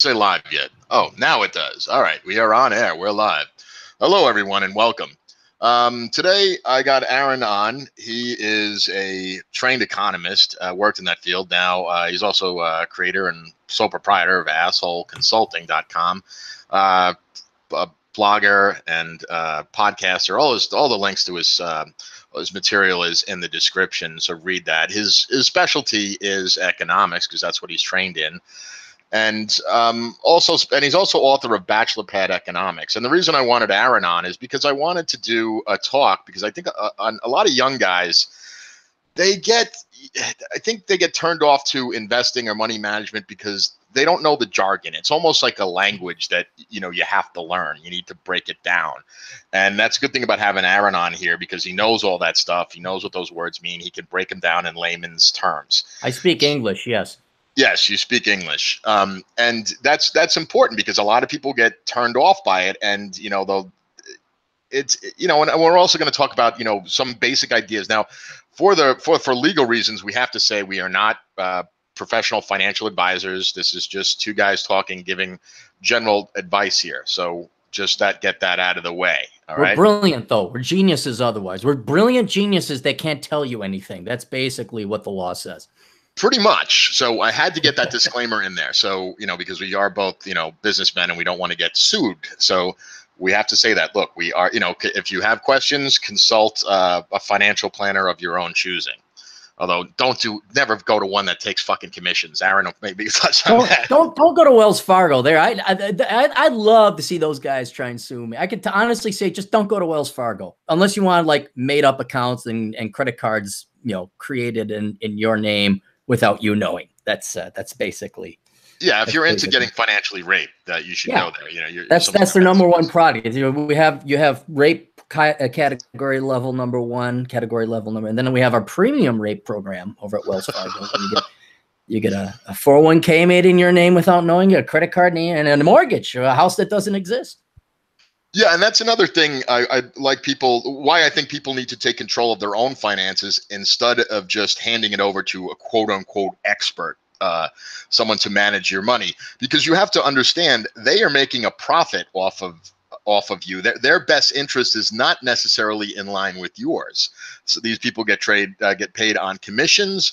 say live yet. Oh, now it does. All right, we are on air. We're live. Hello, everyone, and welcome. Today, I got Aaron on. He is a trained economist, worked in that field. Now, he's also a creator and sole proprietor of assholeconsulting.com, a blogger and podcaster. All the links to his material is in the description, so read that. His specialty is economics because that's what he's trained in. And he's also author of Bachelor Economics. And the reason I wanted Aaron on is because I wanted to do a talk because I think a lot of young guys, I think they get turned off to investing or money management because they don't know the jargon. It's almost like a language that, you have to learn. You need to break it down. And that's a good thing about having Aaron on here because he knows all that stuff. He knows what those words mean. He can break them down in layman's terms. I speak English, yes. Yes, you speak English. And that's important because a lot of people get turned off by it. And, and we're also going to talk about, some basic ideas. Now, for legal reasons, we have to say we are not professional financial advisors. This is just two guys talking, giving general advice here. So just get that out of the way. All right. We're brilliant, though. We're geniuses otherwise. We're brilliant geniuses that can't tell you anything. That's basically what the law says. Pretty much. So I had to get that disclaimer in there. So, because we are both, businessmen and we don't want to get sued. So we have to say that, look, we are, if you have questions, consult a financial planner of your own choosing. Although never go to one that takes fucking commissions. Aaron, maybe touch on that. Don't go to Wells Fargo there. I'd love to see those guys try and sue me. I could honestly say, just don't go to Wells Fargo unless you want like made up accounts and credit cards, created in your name without you knowing. That's basically. Yeah, if you're into getting financially raped, you should go there. That's their number one product. You have rape category level number one, category level number, and then we have our premium rape program over at Wells Fargo. You get a 401k made in your name without knowing, a credit card name, and a mortgage, a house that doesn't exist. Yeah, and that's another thing I like why I think people need to take control of their own finances instead of just handing it over to a quote unquote expert, someone to manage your money, because you have to understand they are making a profit off of you. Their best interest is not necessarily in line with yours. So these people get paid on commissions,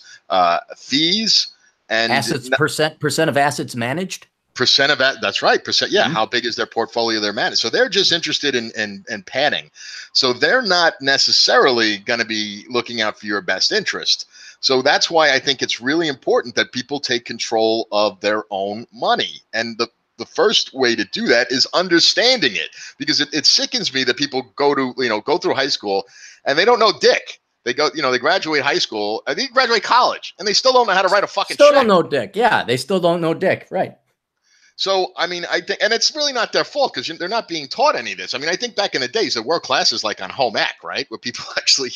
fees, and assets, percent of assets managed. Percent of that. That's right. Percent. Yeah. Mm-hmm. How big is their portfolio they're managed? So they're just interested in padding. So they're not necessarily going to be looking out for your best interest. So that's why I think it's really important that people take control of their own money. And the first way to do that is understanding it, because it sickens me that people go through high school and they don't know dick. They go, they graduate high school, they graduate college, and they still don't know how to write a fucking check. Still don't know dick. Yeah. They still don't know dick. Right. So, I mean, I think, and it's really not their fault because they're not being taught any of this. I mean, I think back in the days, there were classes like on home ec, right? Where people actually,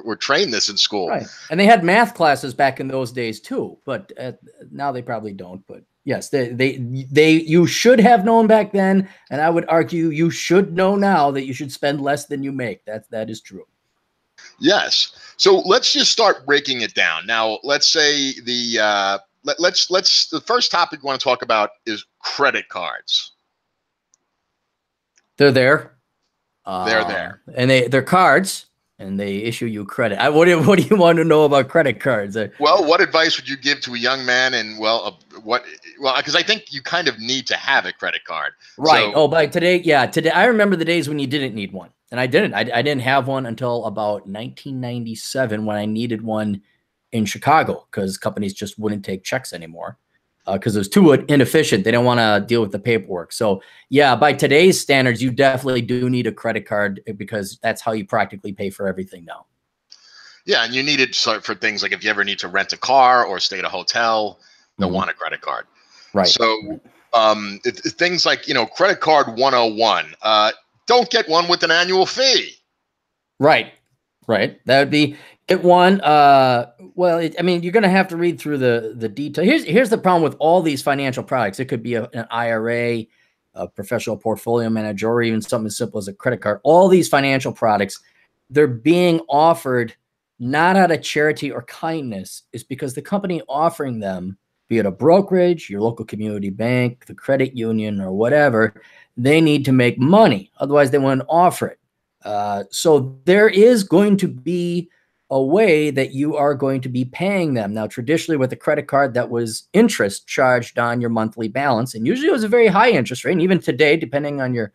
were trained this in school. Right. And they had math classes back in those days too, but now they probably don't. But yes, you should have known back then. And I would argue you should know now that you should spend less than you make. That is true. Yes. So let's just start breaking it down. Now, let's say the first topic we want to talk about is credit cards. They're there. They're there. And they're cards, and they issue you credit. What do you want to know about credit cards? Well, what advice would you give to a young man? And because I think you kind of need to have a credit card. Right. But today, I remember the days when you didn't need one. And I didn't. I didn't have one until about 1997 when I needed one in Chicago because companies just wouldn't take checks anymore because it was too inefficient. They don't want to deal with the paperwork. So yeah, by today's standards, you definitely do need a credit card because that's how you practically pay for everything now. Yeah, and you need it for things like if you ever need to rent a car or stay at a hotel, they'll want a credit card. Right. So things like, credit card 101, don't get one with an annual fee. Right. That would be get one. You're going to have to read through the detail. Here's the problem with all these financial products. It could be an IRA, a professional portfolio manager, or even something as simple as a credit card. All these financial products, they're being offered not out of charity or kindness. It's because the company offering them be it a brokerage, your local community bank, the credit union, or whatever, they need to make money. Otherwise, they wouldn't offer it. So there is going to be a way that you are going to be paying them. Now, traditionally with a credit card, that was interest charged on your monthly balance. And usually it was a very high interest rate. And even today, depending on your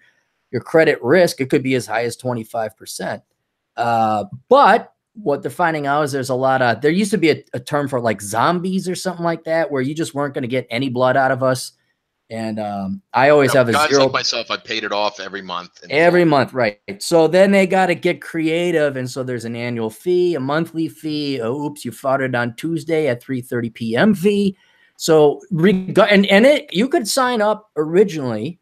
credit risk, it could be as high as 25%. But what they're finding out is there's a lot of, there used to be a term for like zombies or something like that, where you just weren't going to get any blood out of us. And I always have a guys zero. Like myself, I paid it off every month. Every month, right? So then they got to get creative, and so there's an annual fee, a monthly fee. Oops, you fought it on Tuesday at 3:30 p.m. fee. So you could sign up originally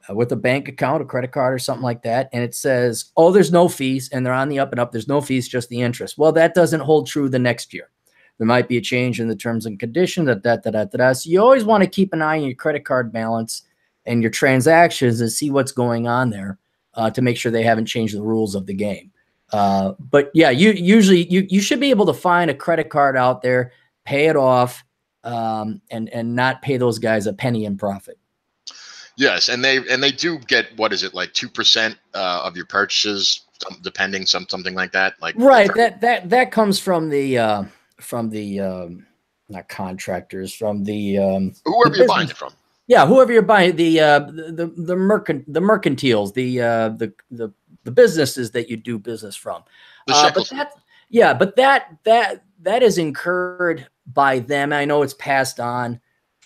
with a bank account, a credit card, or something like that, and it says, "Oh, there's no fees," and they're on the up and up. There's no fees, just the interest. Well, that doesn't hold true the next year. There might be a change in the terms and conditions. So you always want to keep an eye on your credit card balance and your transactions and see what's going on there to make sure they haven't changed the rules of the game. But yeah, you should be able to find a credit card out there, pay it off, and not pay those guys a penny in profit. Yes, and they do get, what is it, like 2% of your purchases, depending, something like that. Like right, that comes from the not contractors, from the whoever you're buying it from. Yeah, whoever you're buying, the mercantiles, the businesses that you do business from. But that is incurred by them. I know it's passed on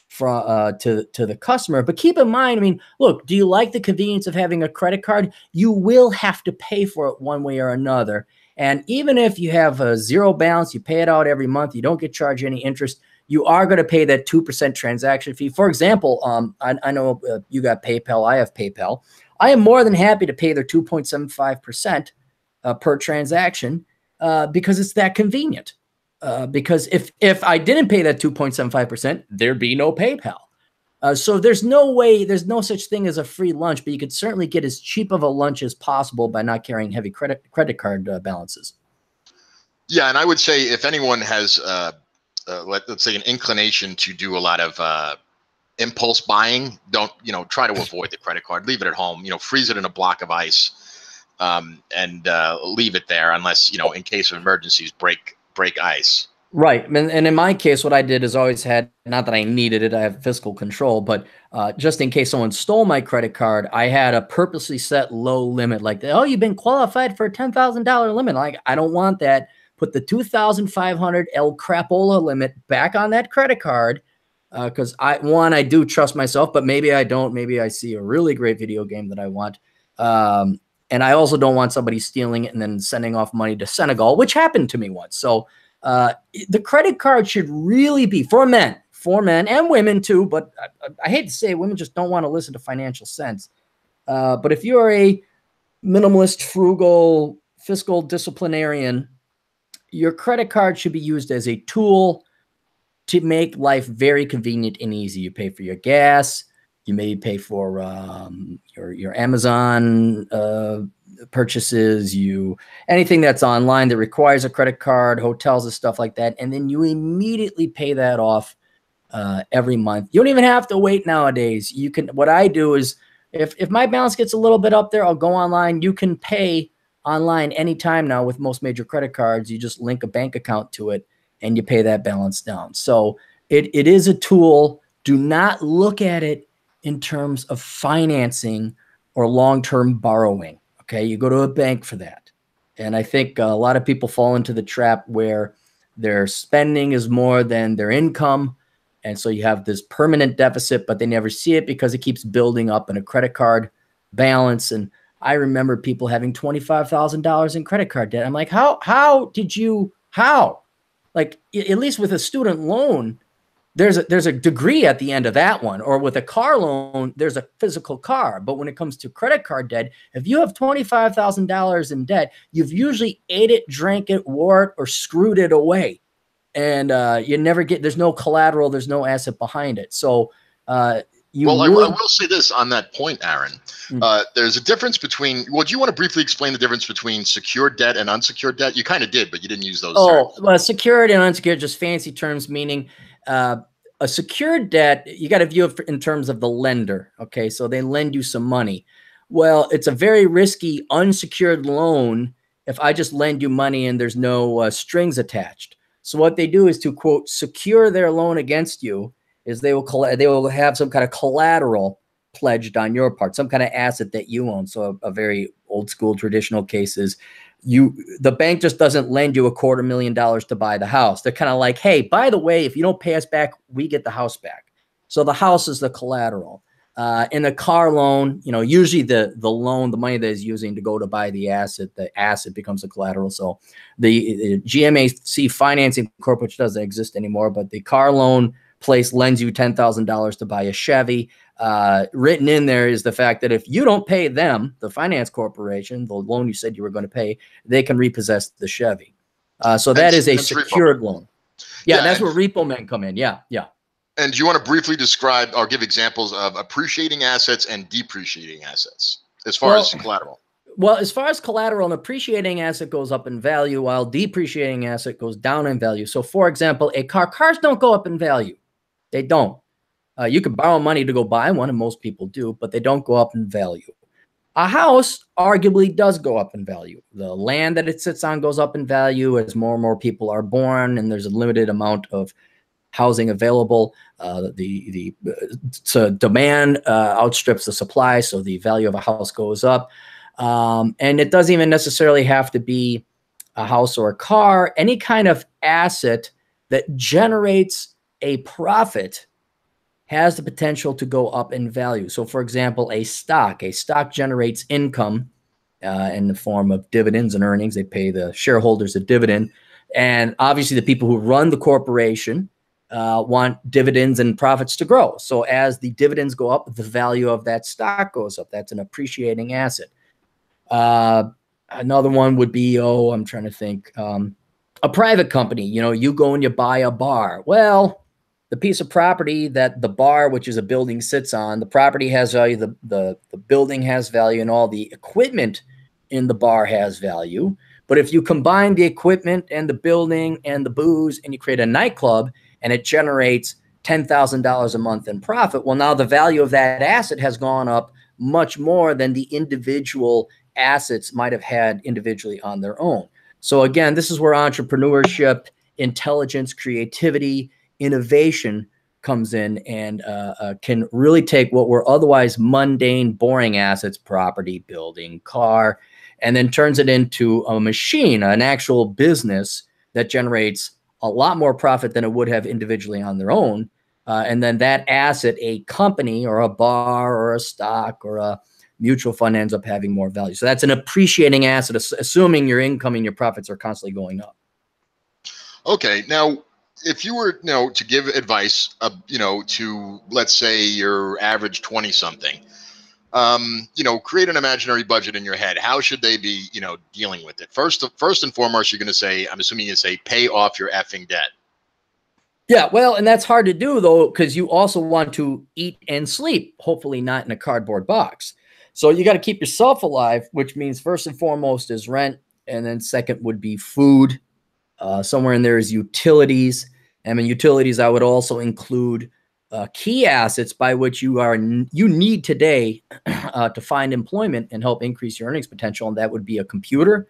from to the customer, but keep in mind, I mean, look, do you like the convenience of having a credit card? You will have to pay for it one way or another. And even if you have a zero balance, you pay it out every month, you don't get charged any interest, you are going to pay that 2% transaction fee. For example, I know you got PayPal, I have PayPal. I am more than happy to pay their 2.75% per transaction because it's that convenient. Because if I didn't pay that 2.75%, there'd be no PayPal. So there's no such thing as a free lunch, but you could certainly get as cheap of a lunch as possible by not carrying heavy credit card balances. Yeah, and I would say if anyone has, let's say, an inclination to do a lot of impulse buying, don't, try to avoid the credit card. Leave it at home. Freeze it in a block of ice, and leave it there unless, in case of emergencies, break ice. Right. And in my case, what I did is always had, not that I needed it, I have fiscal control, but just in case someone stole my credit card, I had a purposely set low limit, like, oh, you've been qualified for a $10,000 limit. Like, I don't want that. Put the 2,500 El Crapola limit back on that credit card. Because I do trust myself, but maybe I don't. Maybe I see a really great video game that I want. And I also don't want somebody stealing it and then sending off money to Senegal, which happened to me once. So the credit card should really be for men and women too. But I hate to say it, women just don't want to listen to financial sense. But if you're a minimalist, frugal, fiscal disciplinarian, your credit card should be used as a tool to make life very convenient and easy. You pay for your gas. You may pay for your Amazon purchases, anything that's online that requires a credit card, hotels and stuff like that. And then you immediately pay that off every month. You don't even have to wait nowadays. What I do is if my balance gets a little bit up there, I'll go online. You can pay online anytime now with most major credit cards. You just link a bank account to it and you pay that balance down. So it is a tool. Do not look at it in terms of financing or long-term borrowing. Okay, you go to a bank for that. And I think a lot of people fall into the trap where their spending is more than their income. And so you have this permanent deficit, but they never see it because it keeps building up in a credit card balance. And I remember people having $25,000 in credit card debt. I'm like, how? Like, at least with a student loan, there's a degree at the end of that one, or with a car loan, there's a physical car. But when it comes to credit card debt, if you have $25,000 in debt, you've usually ate it, drank it, wore it, or screwed it away. And you never get, there's no collateral, there's no asset behind it. So I will say this on that point, Aaron. There's a difference between, do you want to briefly explain the difference between secured debt and unsecured debt? You kind of did, but you didn't use those terms. Well, secured and unsecured, just fancy terms, meaning a secured debt, you got to view it in terms of the lender. Okay. So they lend you some money. Well, it's a very risky unsecured loan if I just lend you money and there's no strings attached. So what they do is to, quote, secure their loan against you, is they will have some kind of collateral pledged on your part, some kind of asset that you own. So a very old school traditional case is the bank just doesn't lend you $250,000 to buy the house. They're kind of like, hey, by the way, if you don't pay us back, we get the house back. So the house is the collateral. In a car loan, usually the loan, the money that is using to go to buy the asset becomes a collateral. So the GMAC Financing Corp, which doesn't exist anymore, but the car loan place lends you $10,000 to buy a Chevy. Written in there is the fact that if you don't pay them, the finance corporation, the loan you said you were going to pay, they can repossess the Chevy. So that is a secured loan. Yeah, that's where repo men come in. Yeah. And do you want to briefly describe or give examples of appreciating assets and depreciating assets as far as collateral? Well, as far as collateral, an appreciating asset goes up in value while depreciating asset goes down in value. So, for example, cars don't go up in value. They don't. You can borrow money to go buy one, and most people do, but they don't go up in value. A house arguably does go up in value. The land that it sits on goes up in value as more and more people are born, and there's a limited amount of housing available. So demand outstrips the supply, so the value of a house goes up. And it doesn't even necessarily have to be a house or a car. Any kind of asset that generates a profit has the potential to go up in value. So, for example, a stock generates income in the form of dividends and earnings. They pay the shareholders a dividend. And obviously the people who run the corporation want dividends and profits to grow. So as the dividends go up, the value of that stock goes up. That's an appreciating asset. Another one would be, I'm trying to think, a private company. You go and you buy a bar. Well, the piece of property that the bar, which is a building, sits on, the property has value, the building has value, and all the equipment in the bar has value. But if you combine the equipment and the building and the booze and you create a nightclub and it generates $10,000 a month in profit, well, now the value of that asset has gone up much more than the individual assets might have had individually on their own. So again, this is where entrepreneurship, intelligence, creativity, innovation comes in and can really take what were otherwise mundane, boring assets, property, building, car, and then turns it into a machine, an actual business that generates a lot more profit than it would have individually on their own. And then that asset, a company or a bar or a stock or a mutual fund, ends up having more value. So that's an appreciating asset, assuming your income and your profits are constantly going up. Okay. Now, if you were, to give advice, to, let's say, your average 20-something, create an imaginary budget in your head. How should they be, dealing with it? First and foremost, you're going to say, I'm assuming you say, pay off your effing debt. Yeah, well, and that's hard to do, though, because you also want to eat and sleep, hopefully not in a cardboard box. So you got to keep yourself alive, which means first and foremost is rent. And then second would be food. Somewhere in there is utilities. And in utilities, I would also include key assets by which you need today to find employment and help increase your earnings potential. And that would be a computer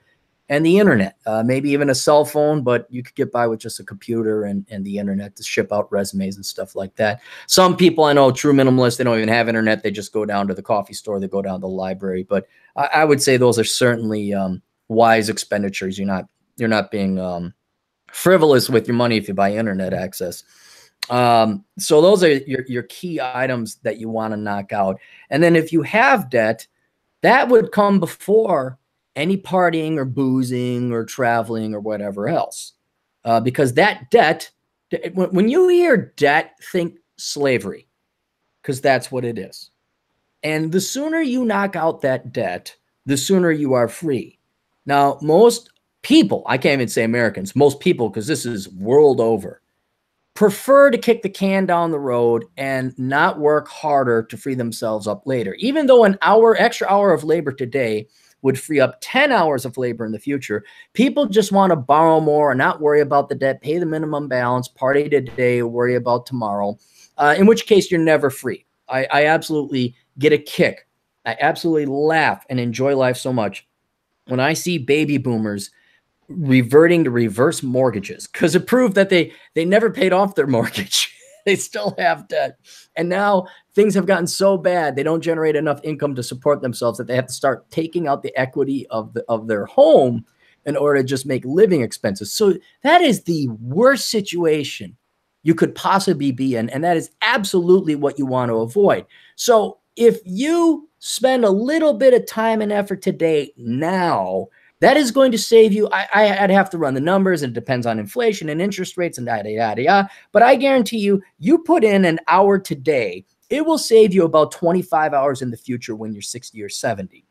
and the internet, maybe even a cell phone, but you could get by with just a computer and the internet to ship out resumes and stuff like that. Some people I know, true minimalists, they don't even have internet. They just go down to the coffee store. They go down to the library. But I would say those are certainly wise expenditures. You're not being frivolous with your money if you buy internet access. So those are your key items that you want to knock out. And then if you have debt, that would come before any partying or boozing or traveling or whatever else. Because that debt, when you hear debt, think slavery, because that's what it is. And the sooner you knock out that debt, the sooner you are free. Now, most people, I can't even say Americans, most people, because this is world over, prefer to kick the can down the road and not work harder to free themselves up later. Even though an extra hour of labor today would free up 10 hours of labor in the future. People just want to borrow more and not worry about the debt, pay the minimum balance, party today, worry about tomorrow, in which case you're never free. I absolutely get a kick. I absolutely laugh and enjoy life so much when I see baby boomers reverting to reverse mortgages, because it proved that they never paid off their mortgage. They still have debt. And now things have gotten so bad, they don't generate enough income to support themselves that they have to start taking out the equity of their home in order to just make living expenses. So that is the worst situation you could possibly be in. And that is absolutely what you want to avoid. So if you spend a little bit of time and effort today now, that is going to save you. I'd have to run the numbers, and it depends on inflation and interest rates and yada, yada, yada. But I guarantee you, you put in an hour today, it will save you about 25 hours in the future when you're 60 or 70,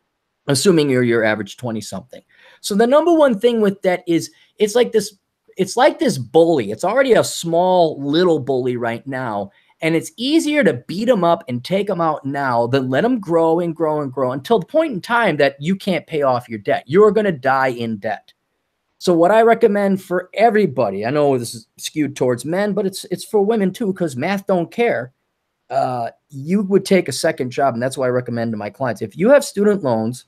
assuming you're your average 20-something. So the number one thing with debt is it's like this bully. It's already a small little bully right now. And it's easier to beat them up and take them out now than let them grow and grow and grow until the point in time that you can't pay off your debt. You're going to die in debt. So what I recommend for everybody, I know this is skewed towards men, but it's for women too, because math don't care. You would take a second job. And that's what I recommend to my clients. If you have student loans,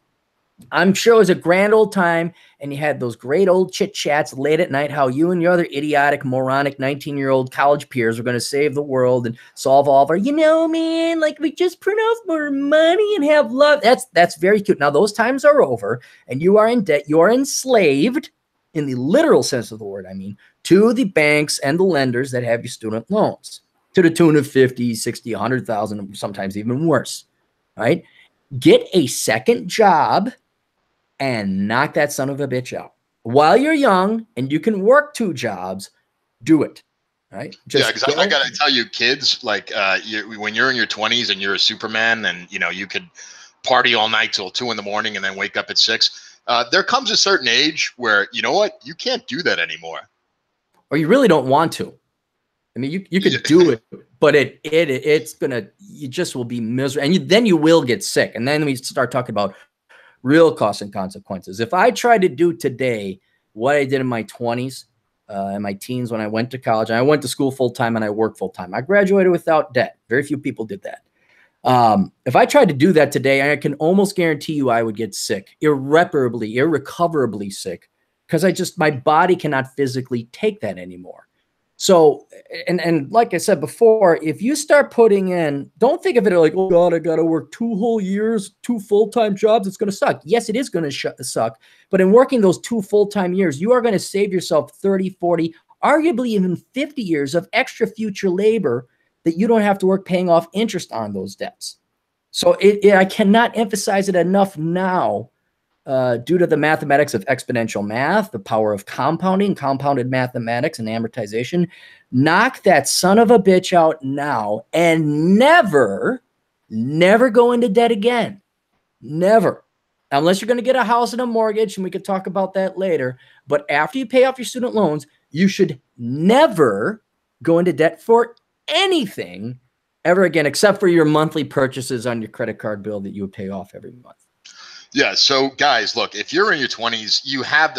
I'm sure it was a grand old time, and you had those great old chit chats late at night, how you and your other idiotic, moronic 19-year-old college peers were going to save the world and solve all of our, man, like we just print off more money and have love. That's very cute. Now those times are over, and you are in debt. You are enslaved in the literal sense of the word. I mean, to the banks and the lenders that have your student loans to the tune of 50, 60, 100,000, sometimes even worse, right? Get a second job and knock that son of a bitch out. While you're young and you can work 2 jobs, do it. Right? Yeah, because I got to tell you, kids, like when you're in your 20s and you're a Superman and, you could party all night till 2 in the morning and then wake up at 6, there comes a certain age where, you know what? You can't do that anymore. Or you really don't want to. I mean, you could do it, but it's gonna, you just will be miserable, and then you will get sick. And then we start talking about real costs and consequences. If I try to do today what I did in my 20s and my teens when I went to college, and I went to school full time and I worked full time, I graduated without debt. Very few people did that. If I tried to do that today, I can almost guarantee you I would get sick, irrecoverably sick, because my body cannot physically take that anymore. So, and like I said before, if you start putting in, don't think of it like, oh God, I got to work 2 whole years, 2 full-time jobs. It's going to suck. Yes, it is going to suck. But in working those 2 full-time years, you are going to save yourself 30, 40, arguably even 50 years of extra future labor that you don't have to work paying off interest on those debts. So I cannot emphasize it enough now. Due to the mathematics of exponential math, the power of compounding, compounded mathematics, and amortization, knock that son of a bitch out now and never go into debt again. Never. Unless you're going to get a house and a mortgage, and we could talk about that later. But after you pay off your student loans, you should never go into debt for anything ever again, except for your monthly purchases on your credit card bill that you would pay off every month. Yeah. So guys, look, if you're in your 20s,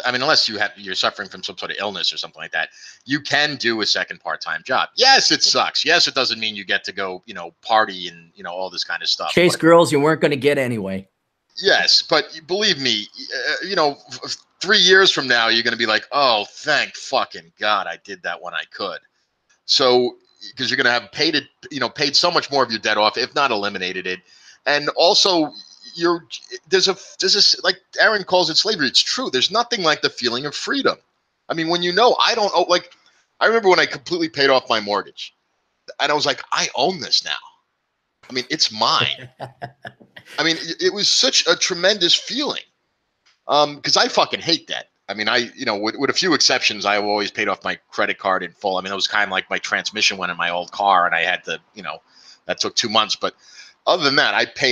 unless you're suffering from some sort of illness or something like that, you can do a second part-time job. Yes, it sucks. Yes, it doesn't mean you get to go, party and, all this kind of stuff. Chase girls you weren't going to get anyway. Yes. But believe me, 3 years from now, you're going to be like, oh, thank fucking God I did that when I could. So, because you're going to have paid so much more of your debt off, if not eliminated it. And also, there's this, like Aaron calls it, slavery. It's true. There's nothing like the feeling of freedom. I mean, when I don't owe, like, I remember when I completely paid off my mortgage and I was like, I own this now. I mean, it's mine. I mean, it was such a tremendous feeling. Because I fucking hate that. I mean, with a few exceptions, I always paid off my credit card in full. I mean, it was kind of like my transmission went in my old car and I had to, that took 2 months. But other than that, I pay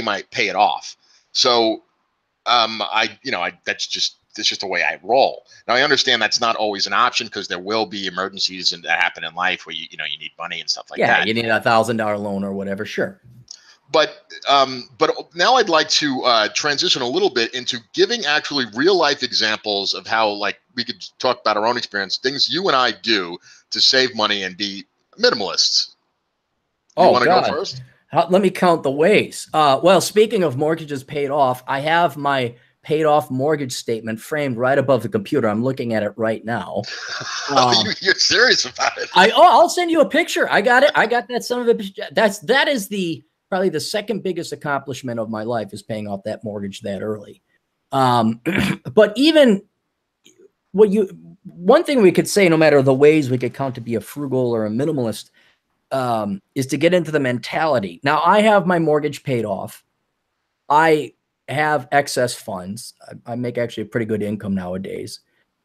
it off. So, that's just the way I roll. Now, I understand that's not always an option because there will be emergencies that happen in life where you need money and stuff like that. Yeah, you need $1,000 loan or whatever. Sure. but now I'd like to transition a little bit into giving actually real life examples of how, like, we could talk about our own experience, things you and I do to save money and be minimalists. You want to go first? Let me count the ways. Well, speaking of mortgages paid off, I have my paid off mortgage statement framed right above the computer. I'm looking at it right now. You're serious about it? I'll send you a picture. I got it. I got that son of a. That is probably the second biggest accomplishment of my life, is paying off that mortgage that early. But even one thing we could say, no matter the ways we could count to be a frugal or a minimalist, is to get into the mentality. Now, I have my mortgage paid off. I have excess funds. I make actually a pretty good income nowadays.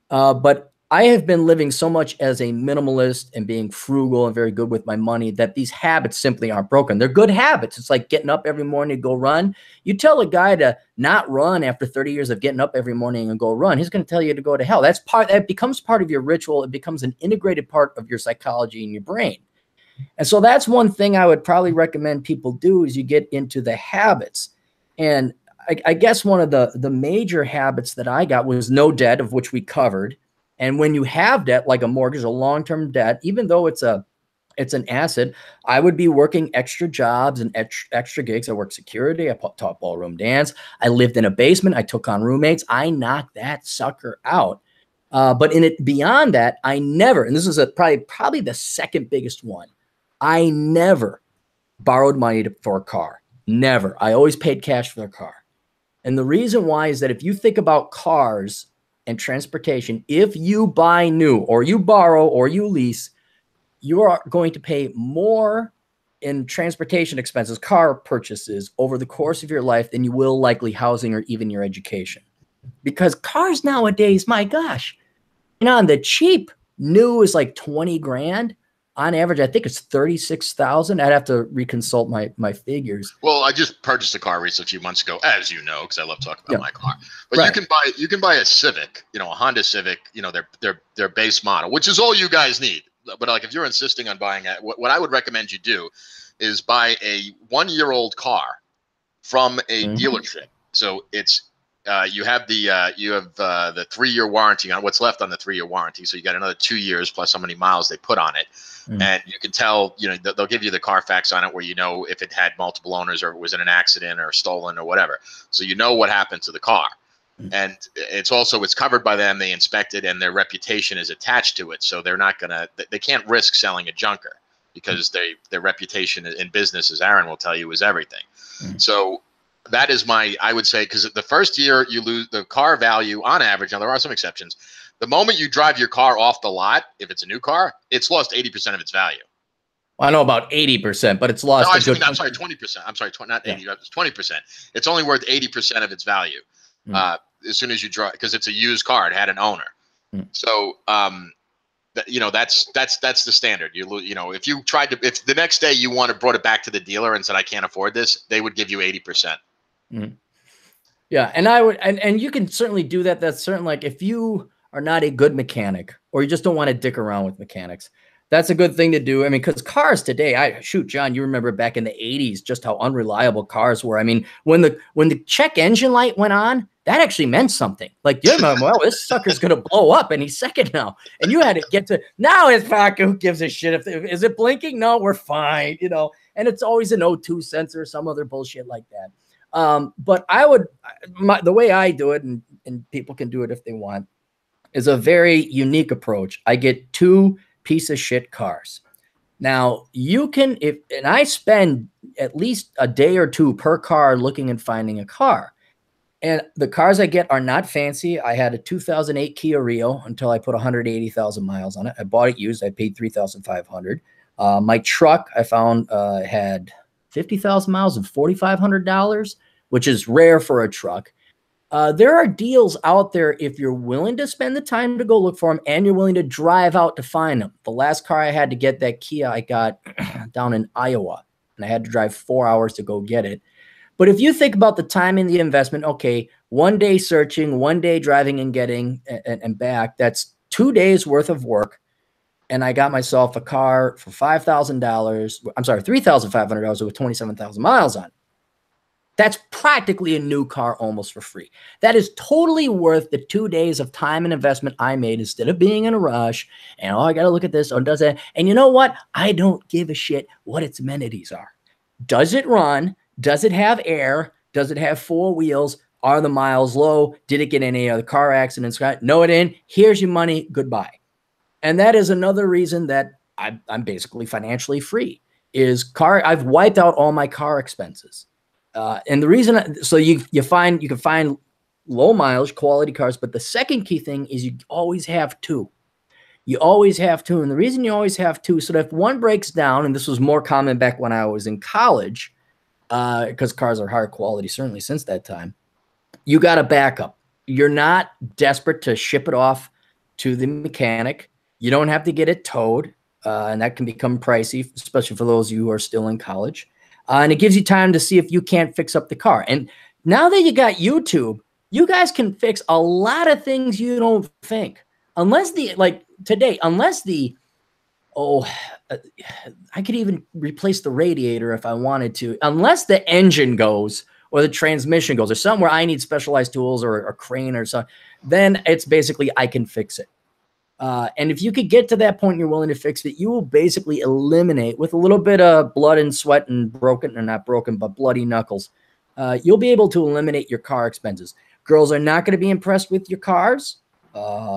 But I have been living so much as a minimalist and being frugal and very good with my money that these habits simply aren't broken. They're good habits. It's like getting up every morning to go run. You tell a guy to not run after 30 years of getting up every morning and go run, he's going to tell you to go to hell. That becomes part of your ritual. It becomes an integrated part of your psychology and your brain. And so that's one thing I would probably recommend people do, is you get into the habits. And I guess one of the major habits that I got was no debt, of which we covered. And when you have debt, like a mortgage, a long-term debt, even though it's an asset, I would be working extra jobs and extra gigs. I worked security. I taught ballroom dance. I lived in a basement. I took on roommates. I knocked that sucker out. But beyond that, I never, and this is probably the second biggest one, I never borrowed money for a car. Never. I always paid cash for the car. And the reason why is that if you think about cars and transportation, if you buy new or you borrow or you lease, you are going to pay more in transportation expenses, car purchases, over the course of your life than you will likely housing or even your education. Because cars nowadays, my gosh, on the cheap, new is like 20 grand. On average, I think it's 36,000. I'd have to reconsult my figures. Well, I just purchased a car recently, a few months ago, as you know, because I love talking about my car. But right. you can buy a Civic, a Honda Civic, their base model, which is all you guys need. But like, if you're insisting on buying it, what I would recommend you do is buy a 1-year-old car from a dealership. So it's you have the 3-year warranty on what's left on the 3-year warranty. So you got another 2 years plus how many miles they put on it. And you can tell, they'll give you the Carfax on it, where if it had multiple owners or it was in an accident or stolen or whatever. So what happened to the car. And it's covered by them. They inspect it, and their reputation is attached to it. So they can't risk selling a junker, because their reputation in business, as Aaron will tell you, is everything. So that is I would say, because the first year you lose the car value on average. Now, there are some exceptions. The moment you drive your car off the lot, if it's a new car, it's lost 80% of its value. Well, I know about 80%, but it's lost. No, I'm sorry, 20%. I'm sorry, not 80. It's 20%. It's only worth 80% of its value as soon as you drive, because it's a used car. It had an owner. So, that's the standard. If you if the next day you brought it back to the dealer and said, I can't afford this, they would give you 80%. Yeah, and I would, and you can certainly do that. That's certain. Like, if you are not a good mechanic, or you just don't want to dick around with mechanics, that's a good thing to do. I mean, because cars today, John, you remember back in the 80s just how unreliable cars were. I mean, when the check engine light went on, that actually meant something. Like, well, this sucker's gonna blow up any second now, and you had to get to now. It's back. Who gives a shit? Is it blinking? No, we're fine. And it's always an O2 sensor or some other bullshit like that. But the way I do it, and people can do it if they want, is a very unique approach. I get 2 piece of shit cars. Now, you can, and I spend at least a day or 2 per car looking and finding a car. And the cars I get are not fancy. I had a 2008 Kia Rio until I put 180,000 miles on it. I bought it used. I paid $3,500. My truck I found had 50,000 miles and $4,500, which is rare for a truck. There are deals out there if you're willing to spend the time to go look for them, and you're willing to drive out to find them. The last car I had to get, that Kia, I got down in Iowa, and I had to drive 4 hours to go get it. But if you think about the time and the investment, okay, 1 day searching, 1 day driving and getting and back, that's 2 days worth of work. and I got myself a car for $5,000. I'm sorry, $3,500 with 27,000 miles on it. That's practically a new car almost for free. That is totally worth the 2 days of time and investment I made instead of being in a rush and, oh, I got to look at this or does that. And you know what? I don't give a shit what its amenities are. Does it run? Does it have air? Does it have four wheels? Are the miles low? Did it get any other car accidents? No, it didn't. Here's your money. Goodbye. And that is another reason that I'm basically financially free is I've wiped out all my car expenses. And the reason, so you can find low mileage quality cars, but the second key thing is you always have two. You always have two. And the reason you always have two, so that if one breaks down, and this was more common back when I was in college, because cars are higher quality, certainly since that time, you got a backup. You're not desperate to ship it off to the mechanic. You don't have to get it towed, and that can become pricey, especially for those of you who are still in college. And it gives you time to see if you can't fix up the car. And now that you got YouTube, you guys can fix a lot of things you don't think. Unless I could even replace the radiator if I wanted to, unless the engine goes or the transmission goes or somewhere I need specialized tools or a crane or something, then it's basically I can fix it. And if you could get to that point and you're willing to fix it, you will basically eliminate, with a little bit of blood and sweat and broken, or not broken, but bloody knuckles, you'll be able to eliminate your car expenses. Girls are not going to be impressed with your cars.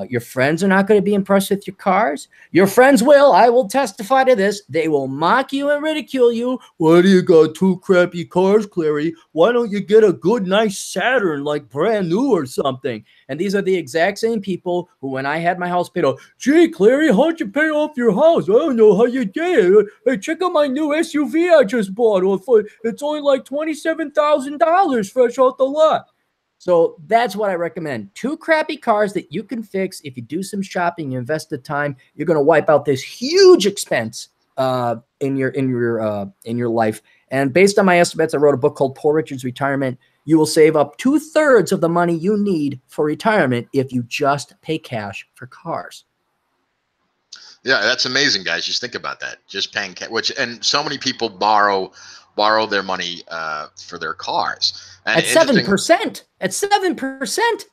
Your friends are not going to be impressed with your cars. Your friends will. I will testify to this. They will mock you and ridicule you. Why do you got two crappy cars, Clary? Why don't you get a good, nice Saturn, like brand new or something? And these are the exact same people who, when I had my house paid off, gee, Clary, how'd you pay off your house? I don't know how you did it. Hey, check out my new SUV I just bought. It's only like $27,000 fresh out the lot. So that's what I recommend. Two crappy cars that you can fix. If you do some shopping, you invest the time, you're going to wipe out this huge expense in your life. And based on my estimates, I wrote a book called Poor Richard's Retirement. You will save up 2/3 of the money you need for retirement if you just pay cash for cars. Yeah, that's amazing, guys. Just think about that. Just paying cash, and so many people borrow their money for their cars. And at 7%. At 7%.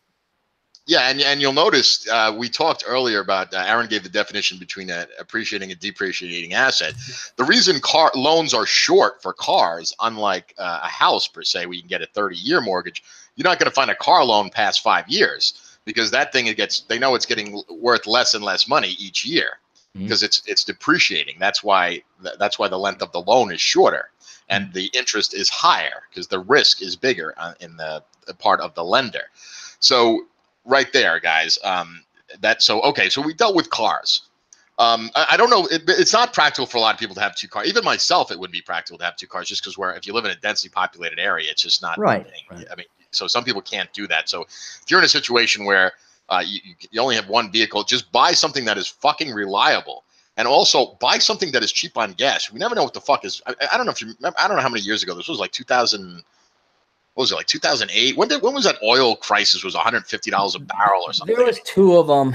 Yeah, and you'll notice we talked earlier about Aaron gave the definition between an appreciating and depreciating asset. The reason car loans are short for cars, unlike a house per se, where you can get a 30-year mortgage, you're not going to find a car loan past 5 years because that thing they know it's getting worth less and less money each year because it's depreciating. That's why the length of the loan is shorter. And the interest is higher because the risk is bigger in the part of the lender. So right there, guys, so we dealt with cars. I don't know. It's not practical for a lot of people to have two cars. Even myself, it wouldn't be practical to have two cars just because if you live in a densely populated area, it's just not right. I mean, so some people can't do that. So if you're in a situation where you only have one vehicle, just buy something that is fucking reliable. And also buy something that is cheap on gas. We never know what the fuck is. I don't know if you remember. I don't know how many years ago this was. Like 2000. What was it, like 2008? When was that oil crisis? Was $150 a barrel or something? There was two of them.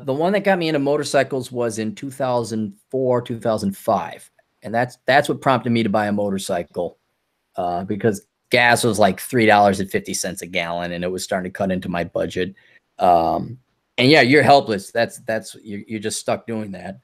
The one that got me into motorcycles was in 2004, 2005, and that's what prompted me to buy a motorcycle because gas was like $3.50 a gallon, and it was starting to cut into my budget. And yeah, you're helpless. You're just stuck doing that.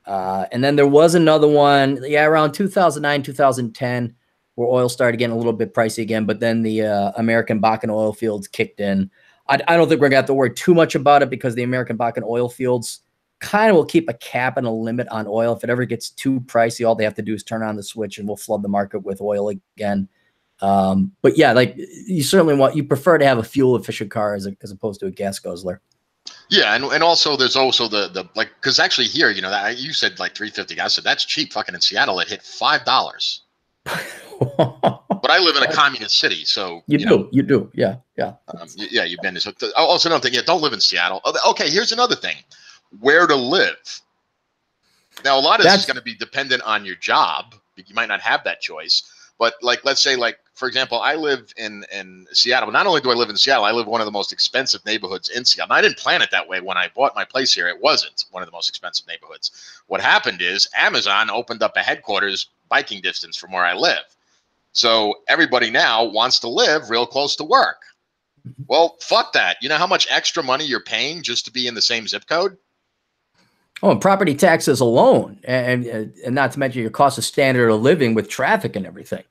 And then there was another one, around 2009, 2010, where oil started getting a little bit pricey again, but then the American Bakken oil fields kicked in. I don't think we're going to have to worry too much about it because the American Bakken oil fields kind of will keep a cap and a limit on oil. If it ever gets too pricey, all they have to do is turn on the switch and we'll flood the market with oil again. But yeah, like you prefer to have a fuel efficient car as opposed to a gas guzzler. Yeah, and also there's also the because actually here, that you said like $3.50. I said that's cheap. Fucking in Seattle, it hit $5. But I live in a communist city, so you do, yeah. Yeah, you've been. So also another thing, don't live in Seattle. Okay, here's another thing: where to live. Now, a lot of this is going to be dependent on your job. You might not have that choice, but let's say for example, I live in Seattle. Not only do I live in Seattle, I live in one of the most expensive neighborhoods in Seattle. And I didn't plan it that way when I bought my place here. It wasn't one of the most expensive neighborhoods. What happened is Amazon opened up a headquarters biking distance from where I live. So everybody now wants to live real close to work. Well, fuck that. You know how much extra money you're paying just to be in the same zip code? Oh, and property taxes alone, and not to mention your cost of standard of living with traffic and everything.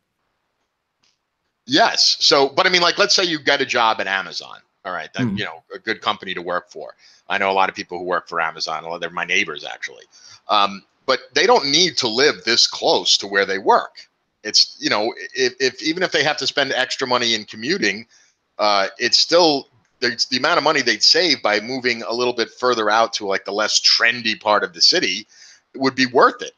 Yes. So, but I mean, like, let's say you get a job at Amazon. All right. That, you know, a good company to work for. I know a lot of people who work for Amazon. They're my neighbors, actually. But they don't need to live this close to where they work. It's, you know, if even if they have to spend extra money in commuting, it's still the amount of money they'd save by moving a little bit further out to like the less trendy part of the city would be worth it.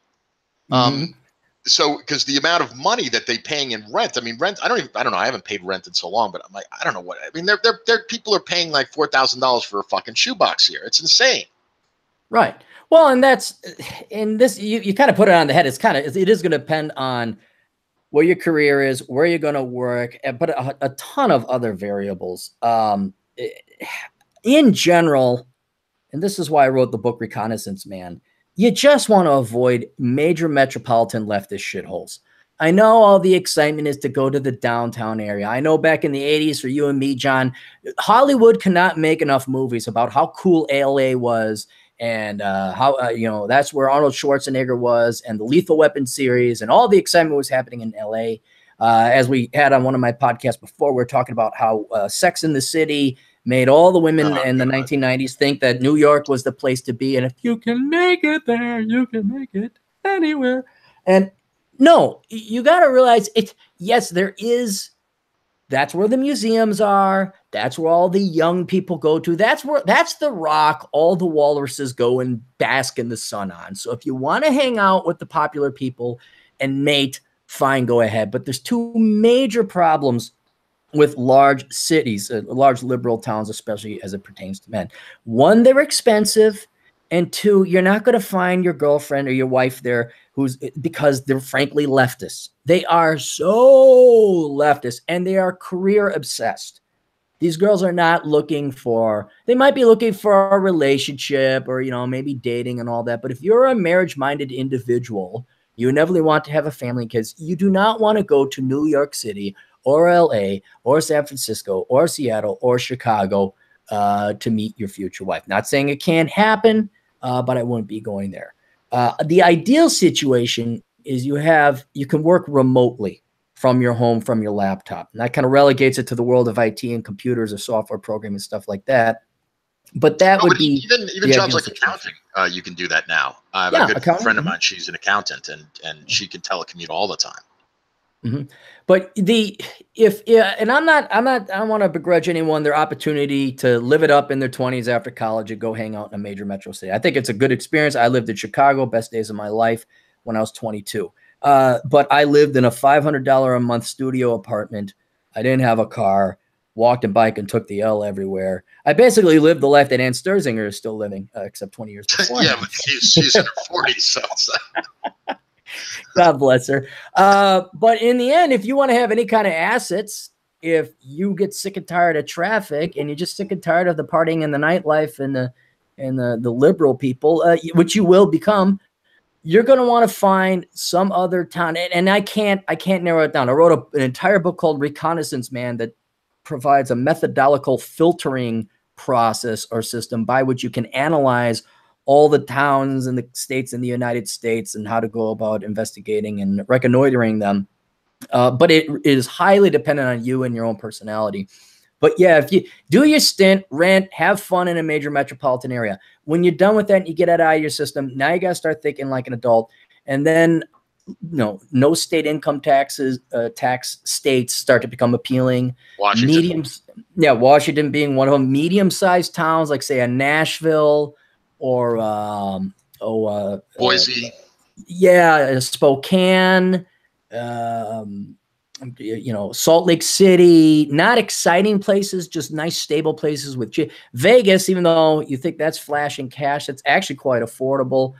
So, because the amount of money that they're paying in rent, I mean, rent, I don't know. I haven't paid rent in so long, but I'm like, I don't know what, I mean, they're people are paying like $4,000 for a fucking shoebox here. It's insane. Right. Well, and that's, in this, you kind of put it on the head. It is going to depend on where your career is, where you're going to work, but a ton of other variables. In general, and this is why I wrote the book Reconnaissance Man, you just want to avoid major metropolitan leftist shitholes. I know all the excitement is to go to the downtown area. I know back in the 80s for you and me, John, Hollywood cannot make enough movies about how cool LA was and how, you know, that's where Arnold Schwarzenegger was and the Lethal Weapon series and all the excitement was happening in LA. As we had on one of my podcasts before, we're talking about how Sex in the City made all the women in the 1990s think that New York was the place to be. And if you can make it there, you can make it anywhere. And no, you got to realize it. Yes, there is. That's where the museums are. That's where all the young people go to. That's the rock all the walruses go and bask in the sun on. So if you want to hang out with the popular people and mate, fine, go ahead. But there's two major problems with large cities, large liberal towns, especially as it pertains to men. One, they're expensive. And two, you're not going to find your girlfriend or your wife there because they're frankly leftists. They are so leftist and they are career obsessed. These girls are not looking for, they might be looking for a relationship or, you know, maybe dating and all that. But if you're a marriage-minded individual, you inevitably want to have a family because you do not want to go to New York City or LA or San Francisco or Seattle or Chicago to meet your future wife. Not saying it can't happen, but I wouldn't be going there. The ideal situation is you can work remotely from your home, from your laptop. And that kind of relegates it to the world of IT and computers or software programming and stuff like that. But that would be even jobs like accounting. You can do that now. I have a good friend of mine. She's an accountant, and she can telecommute all the time. But and I don't want to begrudge anyone their opportunity to live it up in their 20s after college and go hang out in a major metro city. I think it's a good experience. I lived in Chicago, best days of my life when I was 22. But I lived in a $500 a month studio apartment. I didn't have a car, walked and biked and took the L everywhere. I basically lived the life that Ann Sturzinger is still living, except 20 years before. Yeah, but she's in her 40s, so God bless her. But in the end, if you want to have any kind of assets, if you get sick and tired of traffic and you're just sick and tired of the partying and the nightlife and the liberal people, which you will become, you're going to want to find some other town. And I can't narrow it down. I wrote an entire book called Reconnaissance Man that provides a methodological filtering process or system by which you can analyze all the towns and the states in the United States and how to go about investigating and reconnoitering them. But it is highly dependent on you and your own personality. But yeah, if you do your stint, rent, have fun in a major metropolitan area. When you're done with that and you get it out of your system, now you got to start thinking like an adult. And then, no state income taxes, tax states start to become appealing. Washington. Washington being one of them. Medium-sized towns like, say, a Nashville or Boise. Spokane, Salt Lake City, not exciting places, just nice, stable places with Vegas, even though you think that's flash and cash, it's actually quite affordable.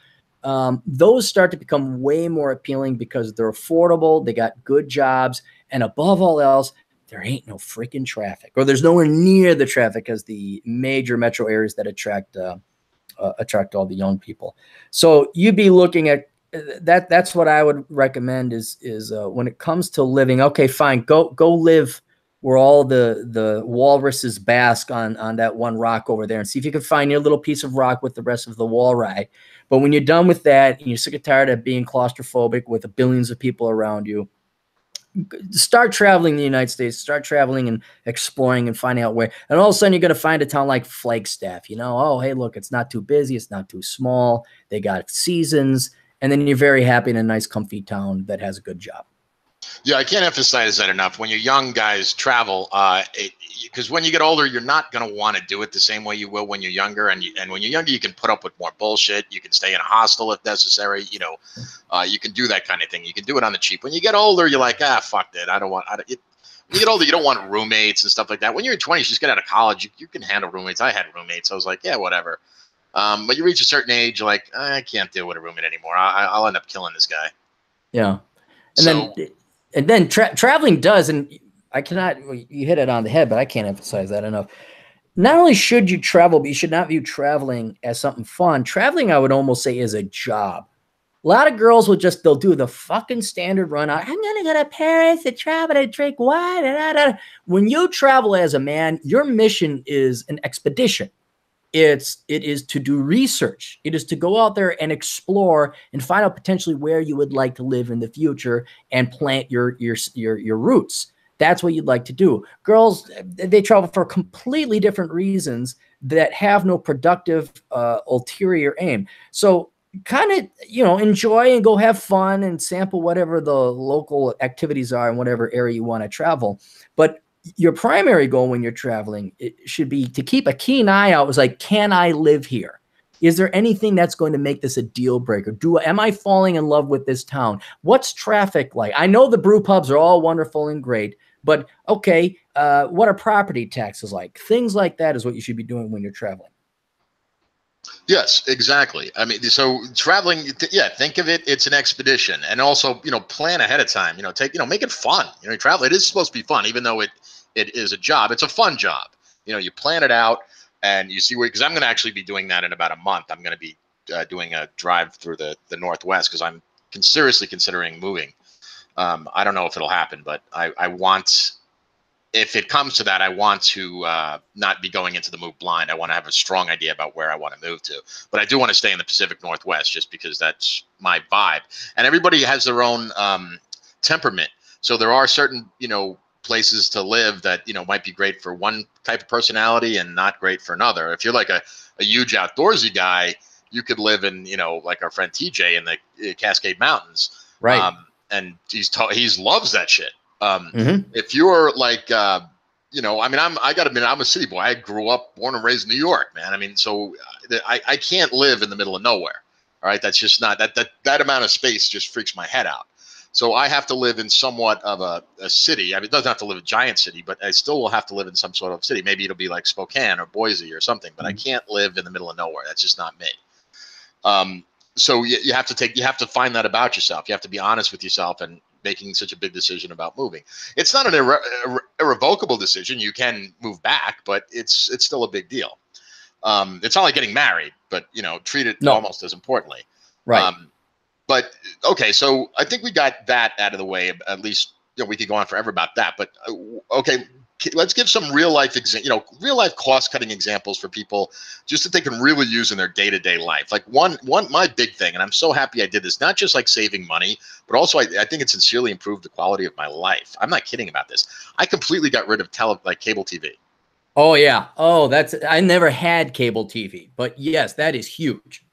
those start to become way more appealing because they're affordable, they got good jobs, and above all else, there ain't no freaking traffic, or there's nowhere near the traffic as the major metro areas that attract all the young people. So you'd be looking at that. That's what I would recommend is when it comes to living. Okay, fine, go live where all the walruses bask on that one rock over there, and see if you can find your little piece of rock with the rest of the walrus. But when you're done with that and you're sick and tired of being claustrophobic with billions of people around you, start traveling the United States, start traveling and exploring and finding out where. And all of a sudden you're going to find a town like Flagstaff, oh, hey, look, it's not too busy. It's not too small. They got seasons. And then you're very happy in a nice, comfy town that has a good job. Yeah, I can't emphasize that enough. When you're young guys travel, because when you get older, you're not going to want to do it the same way you will when you're younger. And when you're younger, you can put up with more bullshit. You can stay in a hostel if necessary. You can do that kind of thing. You can do it on the cheap. When you get older, you're like, fuck that. When you get older, you don't want roommates and stuff like that. When you're in 20s, you just get out of college. You can handle roommates. I had roommates. I was like, yeah, whatever. But you reach a certain age, you're like, I can't deal with a roommate anymore. I'll end up killing this guy. Yeah. And then traveling does, and I cannot, you hit it on the head, but I can't emphasize that enough. Not only should you travel, but you should not view traveling as something fun. Traveling, I would almost say, is a job. A lot of girls they'll do the fucking standard run out. I'm going to go to Paris to travel to drink wine. When you travel as a man, your mission is an expedition. It is to do research. It is to go out there and explore and find out potentially where you would like to live in the future and plant your roots. That's what you'd like to do. Girls, they travel for completely different reasons that have no productive ulterior aim. So kind of, enjoy and go have fun and sample whatever the local activities are in whatever area you want to travel. But your primary goal when you're traveling, it should be to keep a keen eye out. Was like, can I live here? Is there anything that's going to make this a deal breaker? Am I falling in love with this town? What's traffic like? I know the brew pubs are all wonderful and great, but okay, what are property taxes like? Things like that is what you should be doing when you're traveling. Yes, exactly. I mean, so traveling, think of it, it's an expedition, and also, plan ahead of time, make it fun. Travel, it is supposed to be fun, even though it is a job. It's a fun job. You plan it out and you see where, because I'm going to actually be doing that in about a month. I'm going to be doing a drive through the Northwest because I'm seriously considering moving. I don't know if it'll happen, but I want, if it comes to that, I want to not be going into the move blind. I want to have a strong idea about where I want to move to. But I do want to stay in the Pacific Northwest just because that's my vibe. And everybody has their own temperament. So there are certain, places to live that, might be great for one type of personality and not great for another. If you're like a huge outdoorsy guy, you could live in, like our friend TJ in the Cascade Mountains. Right. And he loves that shit. If you're like, I gotta admit, I'm a city boy. I grew up, born and raised in New York, man. I mean, so I can't live in the middle of nowhere. All right. That's just not that amount of space just freaks my head out. So I have to live in somewhat of a city. I mean, it doesn't have to live in a giant city, but I still will have to live in some sort of city. Maybe it'll be like Spokane or Boise or something, but I can't live in the middle of nowhere. That's just not me. So you have to find that about yourself. You have to be honest with yourself and making such a big decision about moving. It's not an irrevocable decision. You can move back, but it's still a big deal. It's not like getting married, but treat it almost as importantly. Right. But okay, so I think we got that out of the way. At least we could go on forever about that. But okay, let's give some real life cost cutting examples for people, just that they can really use in their day-to-day life. Like one my big thing, and I'm so happy I did this, not just like saving money, but also I think it sincerely improved the quality of my life. I'm not kidding about this. I completely got rid of cable TV. Oh yeah. Oh, I never had cable TV, but yes, that is huge.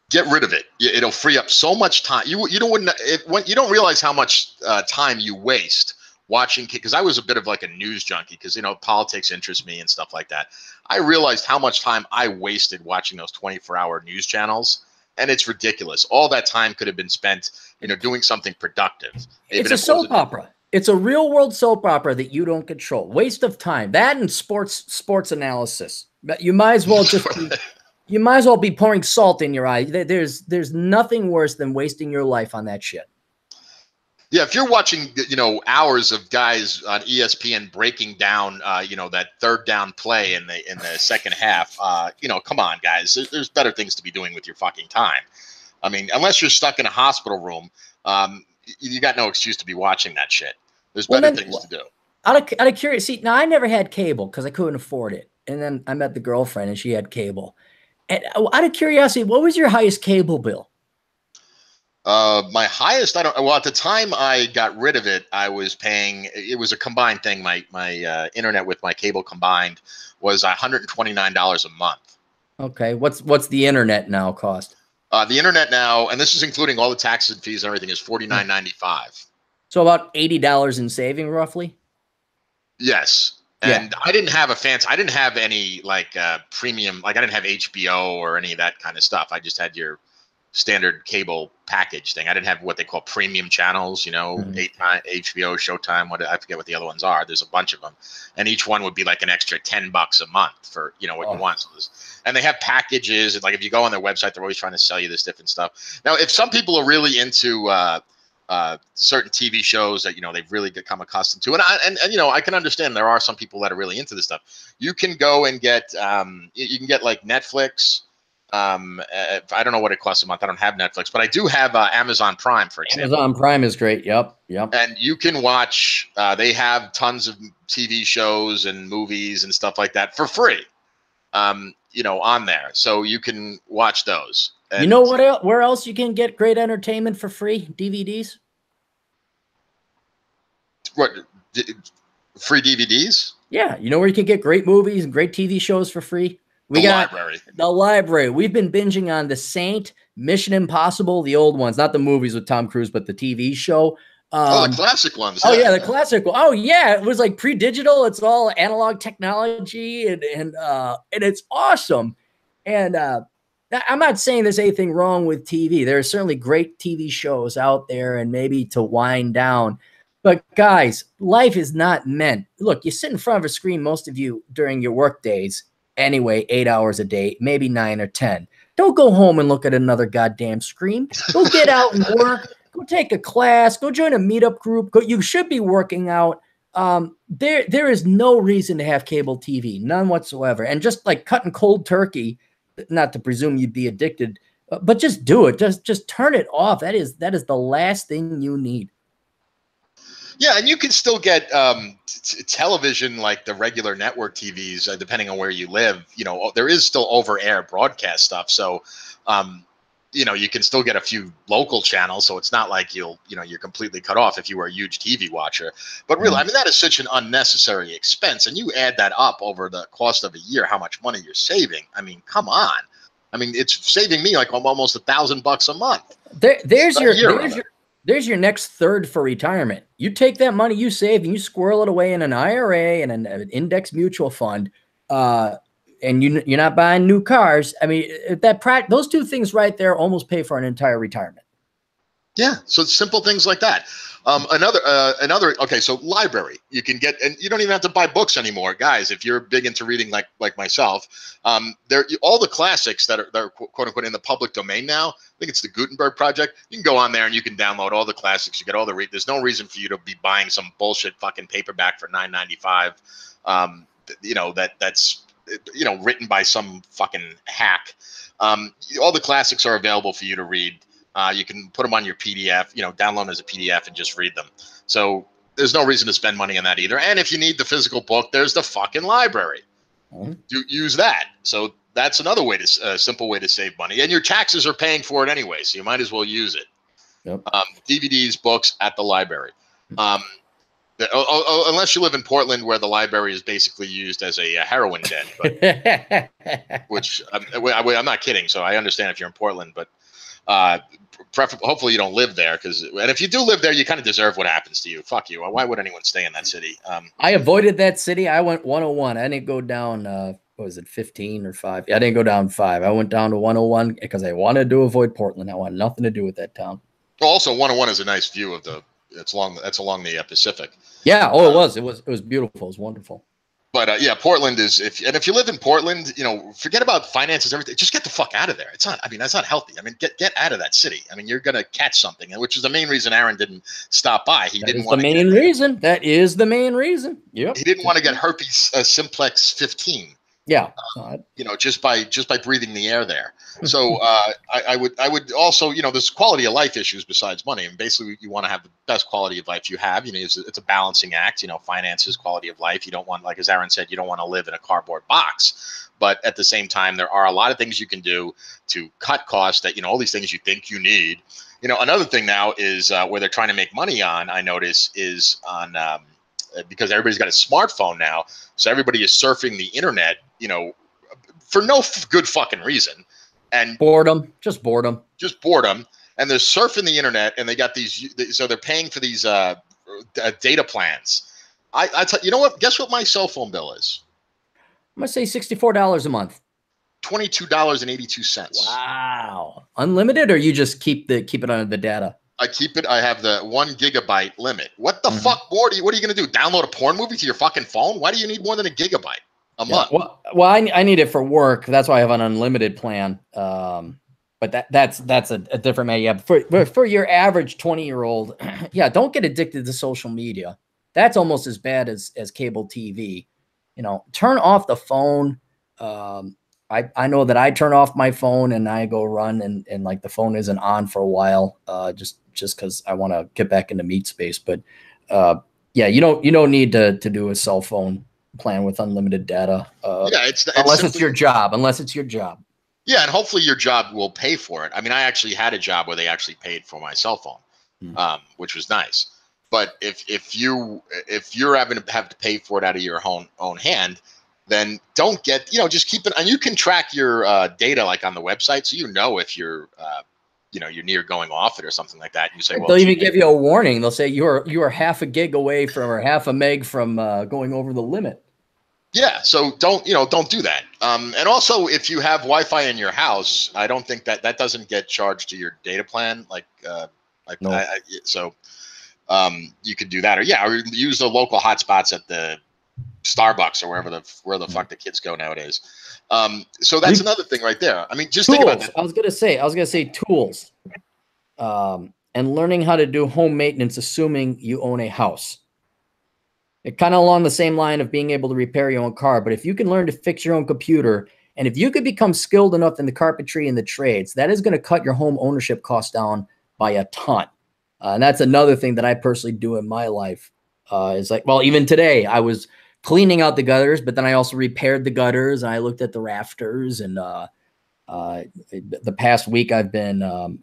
Get rid of it. It'll free up so much time. You don't realize how much time you waste watching, because I was a bit of like a news junkie, because politics interests me and stuff like that. I realized how much time I wasted watching those 24-hour news channels, and it's ridiculous. All that time could have been spent, doing something productive. It's a soap opera. It's a real world soap opera that you don't control. Waste of time. That and sports analysis. You might as well just You might as well be pouring salt in your eye. There's nothing worse than wasting your life on that shit. Yeah, if you're watching, hours of guys on ESPN breaking down, that third down play in the second half, come on, guys. There's better things to be doing with your fucking time. I mean, unless you're stuck in a hospital room, you got no excuse to be watching that shit. There's better things to do. Out of curiosity, now I never had cable because I couldn't afford it, and then I met the girlfriend and she had cable. And out of curiosity, what was your highest cable bill? My highest, well, at the time I got rid of it, I was paying, it was a combined thing. My internet with my cable combined was $129 a month. Okay. What's the internet now cost? The internet now, and this is including all the taxes and fees and everything, is $49.95. So about $80 in saving roughly? Yes. And I didn't have I didn't have any premium, I didn't have HBO or any of that kind of stuff. I just had your standard cable package thing. I didn't have what they call premium channels, HBO, Showtime, I forget what the other ones are. There's a bunch of them. And each one would be like an extra $10 a month for, what you want. So and they have packages. Like if you go on their website, they're always trying to sell you this different stuff. Now, if some people are really into certain TV shows that, they've really become accustomed to, and I can understand there are some people that are really into this stuff. You can go and get, you can get like Netflix. I don't know what it costs a month. I don't have Netflix, but I do have Amazon Prime, for example. Amazon Prime is great. Yep. And you can watch. They have tons of TV shows and movies and stuff like that for free. On there, so you can watch those. And you know what? Where else you can get great entertainment for free? DVDs. What? Free DVDs? Yeah, you know where you can get great movies and great TV shows for free. We got the library. We've been binging on The Saint, Mission Impossible, the old ones, not the movies with Tom Cruise, but the TV show. The classic ones. Oh yeah, the classic one. Oh yeah, it was like pre-digital. It's all analog technology, and it's awesome. And I'm not saying there's anything wrong with TV. There are certainly great TV shows out there, and maybe to wind down. But guys, life is not meant. Look, you sit in front of a screen, most of you during your work days. Anyway, 8 hours a day, maybe 9 or 10. Don't go home and look at another goddamn screen. Go get out and work. Go take a class. Go join a meetup group. You should be working out. There is no reason to have cable TV, none whatsoever. And just like cutting cold turkey, not to presume you'd be addicted, but just do it. Just turn it off. That is the last thing you need. Yeah, and you can still get television like the regular network TVs, depending on where you live. There is still over-air broadcast stuff, so you can still get a few local channels. So it's not like you're completely cut off if you were a huge TV watcher. But really, I mean, that is such an unnecessary expense, and you add that up over the cost of a year, how much money you're saving. I mean, come on. I mean, it's saving me like almost $1,000 a month. There's your next third for retirement. You take that money you save and you squirrel it away in an IRA and an index mutual fund, and you're not buying new cars. I mean, those two things right there almost pay for an entire retirement. Yeah, so simple things like that. Another. Okay, so library you can get, and you don't even have to buy books anymore, guys. If you're big into reading, like myself, all the classics that are quote unquote in the public domain now. I think it's the Gutenberg Project. You can go on there and you can download all the classics. You get all the There's no reason for you to be buying some bullshit fucking paperback for $9.95. That's written by some fucking hack. All the classics are available for you to read. You can put them on your PDF, download them as a PDF and just read them. So there's no reason to spend money on that either. And if you need the physical book, there's the fucking library. Use that. So that's another way simple way to save money. And your taxes are paying for it anyway, so you might as well use it. Yep. DVDs, books at the library. Unless you live in Portland, where the library is basically used as a heroin den, which I'm not kidding. So I understand if you're in Portland, but hopefully you don't live there, and if you do live there, you kind of deserve what happens to you. Fuck you. Why would anyone stay in that city? I avoided that city. I went 101. I didn't go down. What was it, 15 or 5? I didn't go down 5. I went down to 101 because I wanted to avoid Portland. I wanted nothing to do with that town. Well, also 101 is a nice view of that's along the Pacific. Yeah. Oh, it was beautiful. It was wonderful. But yeah, Portland is if you live in Portland, forget about finances, everything. Just get the fuck out of there. It's not. I mean, that's not healthy. I mean, get out of that city. I mean, you're gonna catch something, which is the main reason Aaron didn't stop by. He That didn't is the want to main get. reason. That is the main reason. Yep. He didn't want to get herpes simplex 15. Yeah. Just by breathing the air there. So I would also, there's quality of life issues besides money. And basically, you want to have the best quality of life you have. It's a balancing act. Finances, quality of life. You don't want, like as Aaron said, you don't want to live in a cardboard box. But at the same time, there are a lot of things you can do to cut costs. That all these things you think you need. Another thing now is where they're trying to make money on. I notice is on. Because everybody's got a smartphone now, so everybody is surfing the internet, for no good fucking reason, and boredom, just boredom, and they're surfing the internet, and they got these, so they're paying for these data plans. I tell you know what? Guess what my cell phone bill is? I'm gonna say $64 a month. $22.82. Wow, unlimited, or you just keep it on the data? I keep it. I have the 1 gigabyte limit. What the fuck more? What are you going to do? Download a porn movie to your fucking phone? Why do you need more than a gigabyte a month? Well, I need it for work. That's why I have an unlimited plan. But that's a different matter. Yeah, for your average 20-year-old, yeah, don't get addicted to social media. That's almost as bad as cable TV. Turn off the phone. I know that I turn off my phone and I go run and like the phone isn't on for a while, just because I want to get back into meat space. But yeah, you don't need to do a cell phone plan with unlimited data. Unless it's your job. Yeah, and hopefully your job will pay for it. I mean, I actually had a job where they actually paid for my cell phone, which was nice. But if you're having to have to pay for it out of your own hand, then don't get, just keep it. And you can track your data like on the website, so if you're you're near going off it or something like that. And you say, well, they'll even give you a warning. They'll say you are half a gig away from, or half a meg from going over the limit. Yeah, so don't do that. And also, if you have Wi-Fi in your house, I don't think that doesn't get charged to your data plan. No. So you could do that, or use the local hotspots at the Starbucks or where the fuck the kids go nowadays. So that's another thing right there. I mean, just tools. Think about that. I was gonna say tools, and learning how to do home maintenance, assuming you own a house. It kind of along the same line of being able to repair your own car. But if you can learn to fix your own computer, and if you could become skilled enough in the carpentry and the trades, that is going to cut your home ownership costs down by a ton. And that's another thing that I personally do in my life. Is like, well, even today I was cleaning out the gutters, but then I also repaired the gutters, and I looked at the rafters. And the past week I've been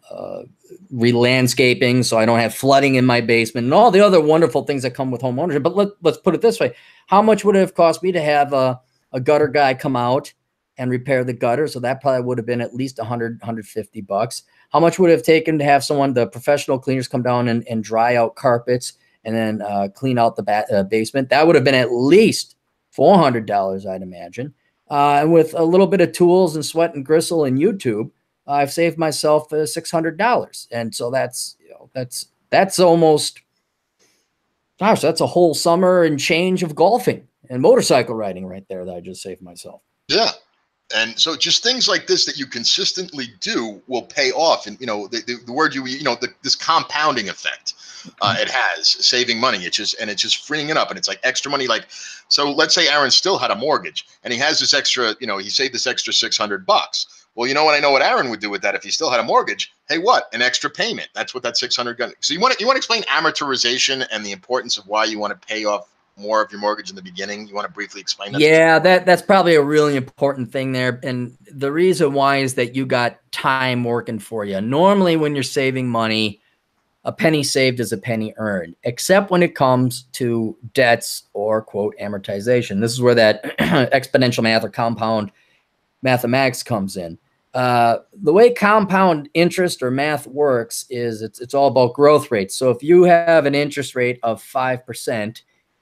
re-landscaping, so I don't have flooding in my basement and all the other wonderful things that come with home ownership. But let's put it this way. How much would it have cost me to have a gutter guy come out and repair the gutter? So that probably would have been at least $150. How much would it have taken to have the professional cleaners come down and dry out carpets and then clean out the basement? That would have been at least $400, I'd imagine. And with a little bit of tools and sweat and gristle and YouTube, I've saved myself $600. And so that's almost, gosh, that's a whole summer and change of golfing and motorcycle riding right there that I just saved myself. Yeah. And so just things like this that you consistently do will pay off. And, the word this compounding effect it has, saving money. It's just freeing it up. And it's like extra money. So let's say Aaron still had a mortgage and he has this extra, he saved this extra $600. Well, I know what Aaron would do with that if he still had a mortgage. Hey, what? An extra payment. That's what that $600 got. So you want to explain amortization and the importance of why you want to pay off more of your mortgage in the beginning? You want to briefly explain that? Yeah, that's probably a really important thing there. And the reason why is that you got time working for you. Normally when you're saving money, a penny saved is a penny earned, except when it comes to debts or, quote, amortization. This is where that exponential math or compound mathematics comes in. The way compound interest or math works is it's all about growth rates. So if you have an interest rate of 5%,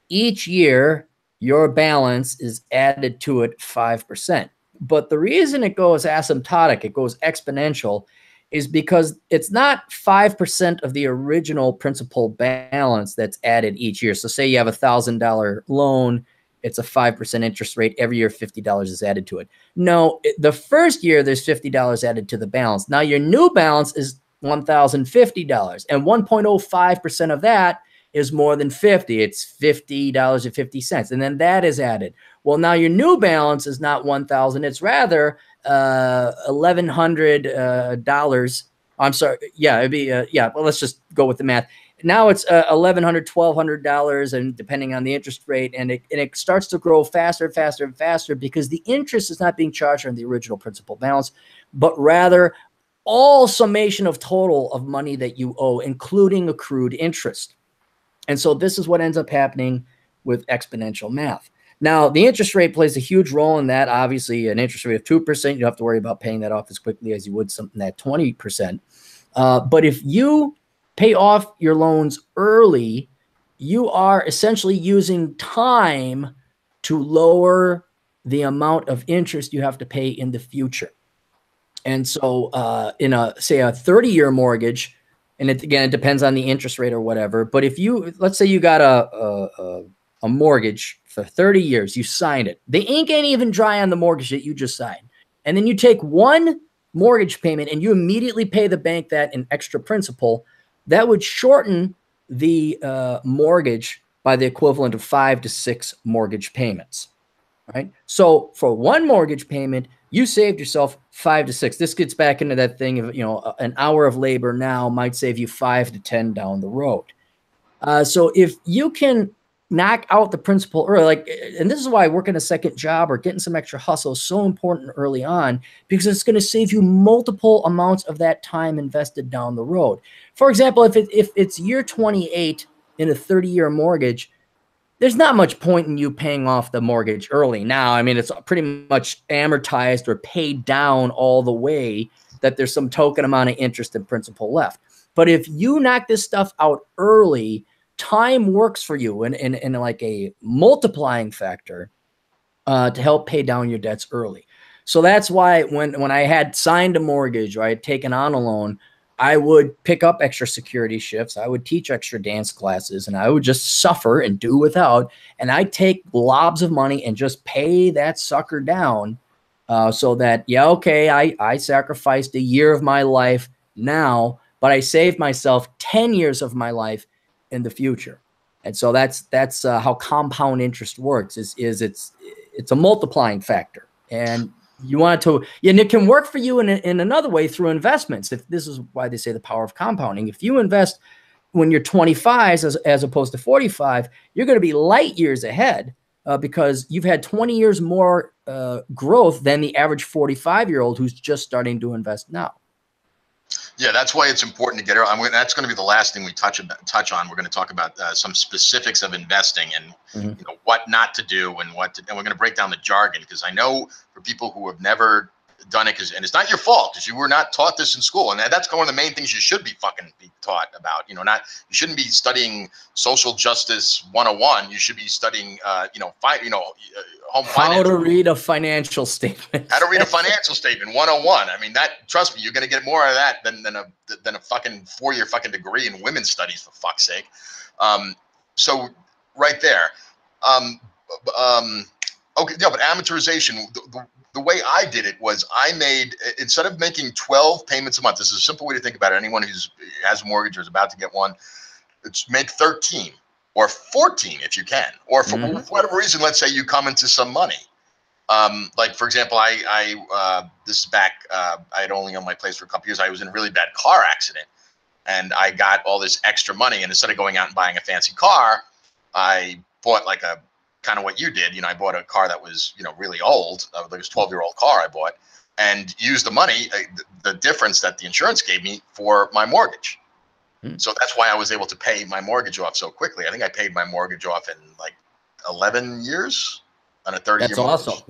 each year your balance is added to it 5%. But the reason it goes asymptotic, it goes exponential, is because it's not 5% of the original principal balance that's added each year. So say you have $1,000 loan, it's a 5% interest rate. Every year, $50 is added to it. No, the first year, there's $50 added to the balance. Now, your new balance is $1,050, and 1.05% of that is more than 50. It's $50.50, and then that is added. Well, now your new balance is not 1,000. It's rather $1,100. I'm sorry. Yeah, it'd be yeah. Well, let's just go with the math. Now it's $1,100, $1,200, and depending on the interest rate, and it starts to grow faster and faster and faster because the interest is not being charged on the original principal balance, but rather all summation of total of money that you owe, including accrued interest. And so this is what ends up happening with exponential math. Now, the interest rate plays a huge role in that. Obviously, an interest rate of 2%, you don't have to worry about paying that off as quickly as you would something at 20%. But if you pay off your loans early, you are essentially using time to lower the amount of interest you have to pay in the future. And so in say a 30-year mortgage, and it depends on the interest rate or whatever, but if you, let's say you got a mortgage for 30 years, you signed it. The ink ain't even dry on the mortgage that you just signed. And then you take one mortgage payment and you immediately pay the bank that in extra principal. That would shorten the mortgage by the equivalent of 5 to 6 mortgage payments, right? So for one mortgage payment, you saved yourself 5 to 6. This gets back into that thing of, an hour of labor now might save you 5 to 10 down the road. So if you can knock out the principal early, and this is why working a second job or getting some extra hustle is so important early on, because it's going to save you multiple amounts of that time invested down the road. For example, if it's year 28 in a 30-year mortgage, there's not much point in you paying off the mortgage early. Now, I mean, it's pretty much amortized or paid down all the way that there's some token amount of interest and principal left. But if you knock this stuff out early, time works for you in like a multiplying factor to help pay down your debts early. So that's why when I had signed a mortgage or I had taken on a loan, I would pick up extra security shifts. I would teach extra dance classes, and I would just suffer and do without. And I'd take globs of money and just pay that sucker down so that, okay, I sacrificed a year of my life now, but I saved myself 10 years of my life in the future. And so that's how compound interest works is it's a multiplying factor. And you want it to, and it can work for you in another way through investments. If this is why they say the power of compounding. If you invest when you're 25 as opposed to 45, you're going to be light years ahead because you've had 20 years more growth than the average 45-year-old who's just starting to invest now. Yeah, that's why it's important to get it. That's going to be the last thing we touch on. We're going to talk about some specifics of investing and what not to do and and we're going to break down the jargon, because I know for people who have never done it, and it's not your fault because you were not taught this in school, and that's one of the main things you should be taught about. You shouldn't be studying social justice 101. You should be studying home finance. How to read a financial statement. How to read a financial statement 101. I mean, trust me, you're going to get more of that than a fucking 4-year fucking degree in women's studies, for fuck's sake. So right there. Okay, yeah, but amortization, the way I did it was I made, instead of making 12 payments a month, this is a simple way to think about it. Anyone who has a mortgage or is about to get one, it's make 13 or 14 if you can, or for whatever reason, let's say you come into some money. Like for example, this is back, I had only owned my place for a couple years. I was in a really bad car accident and I got all this extra money, and instead of going out and buying a fancy car, I bought like a, kind of what you did. I bought a car that was, really old. It was a 12-year-old car I bought, and used the money, the difference that the insurance gave me, for my mortgage. So that's why I was able to pay my mortgage off so quickly. I think I paid my mortgage off in like 11 years on a 30-year That's mortgage. awesome.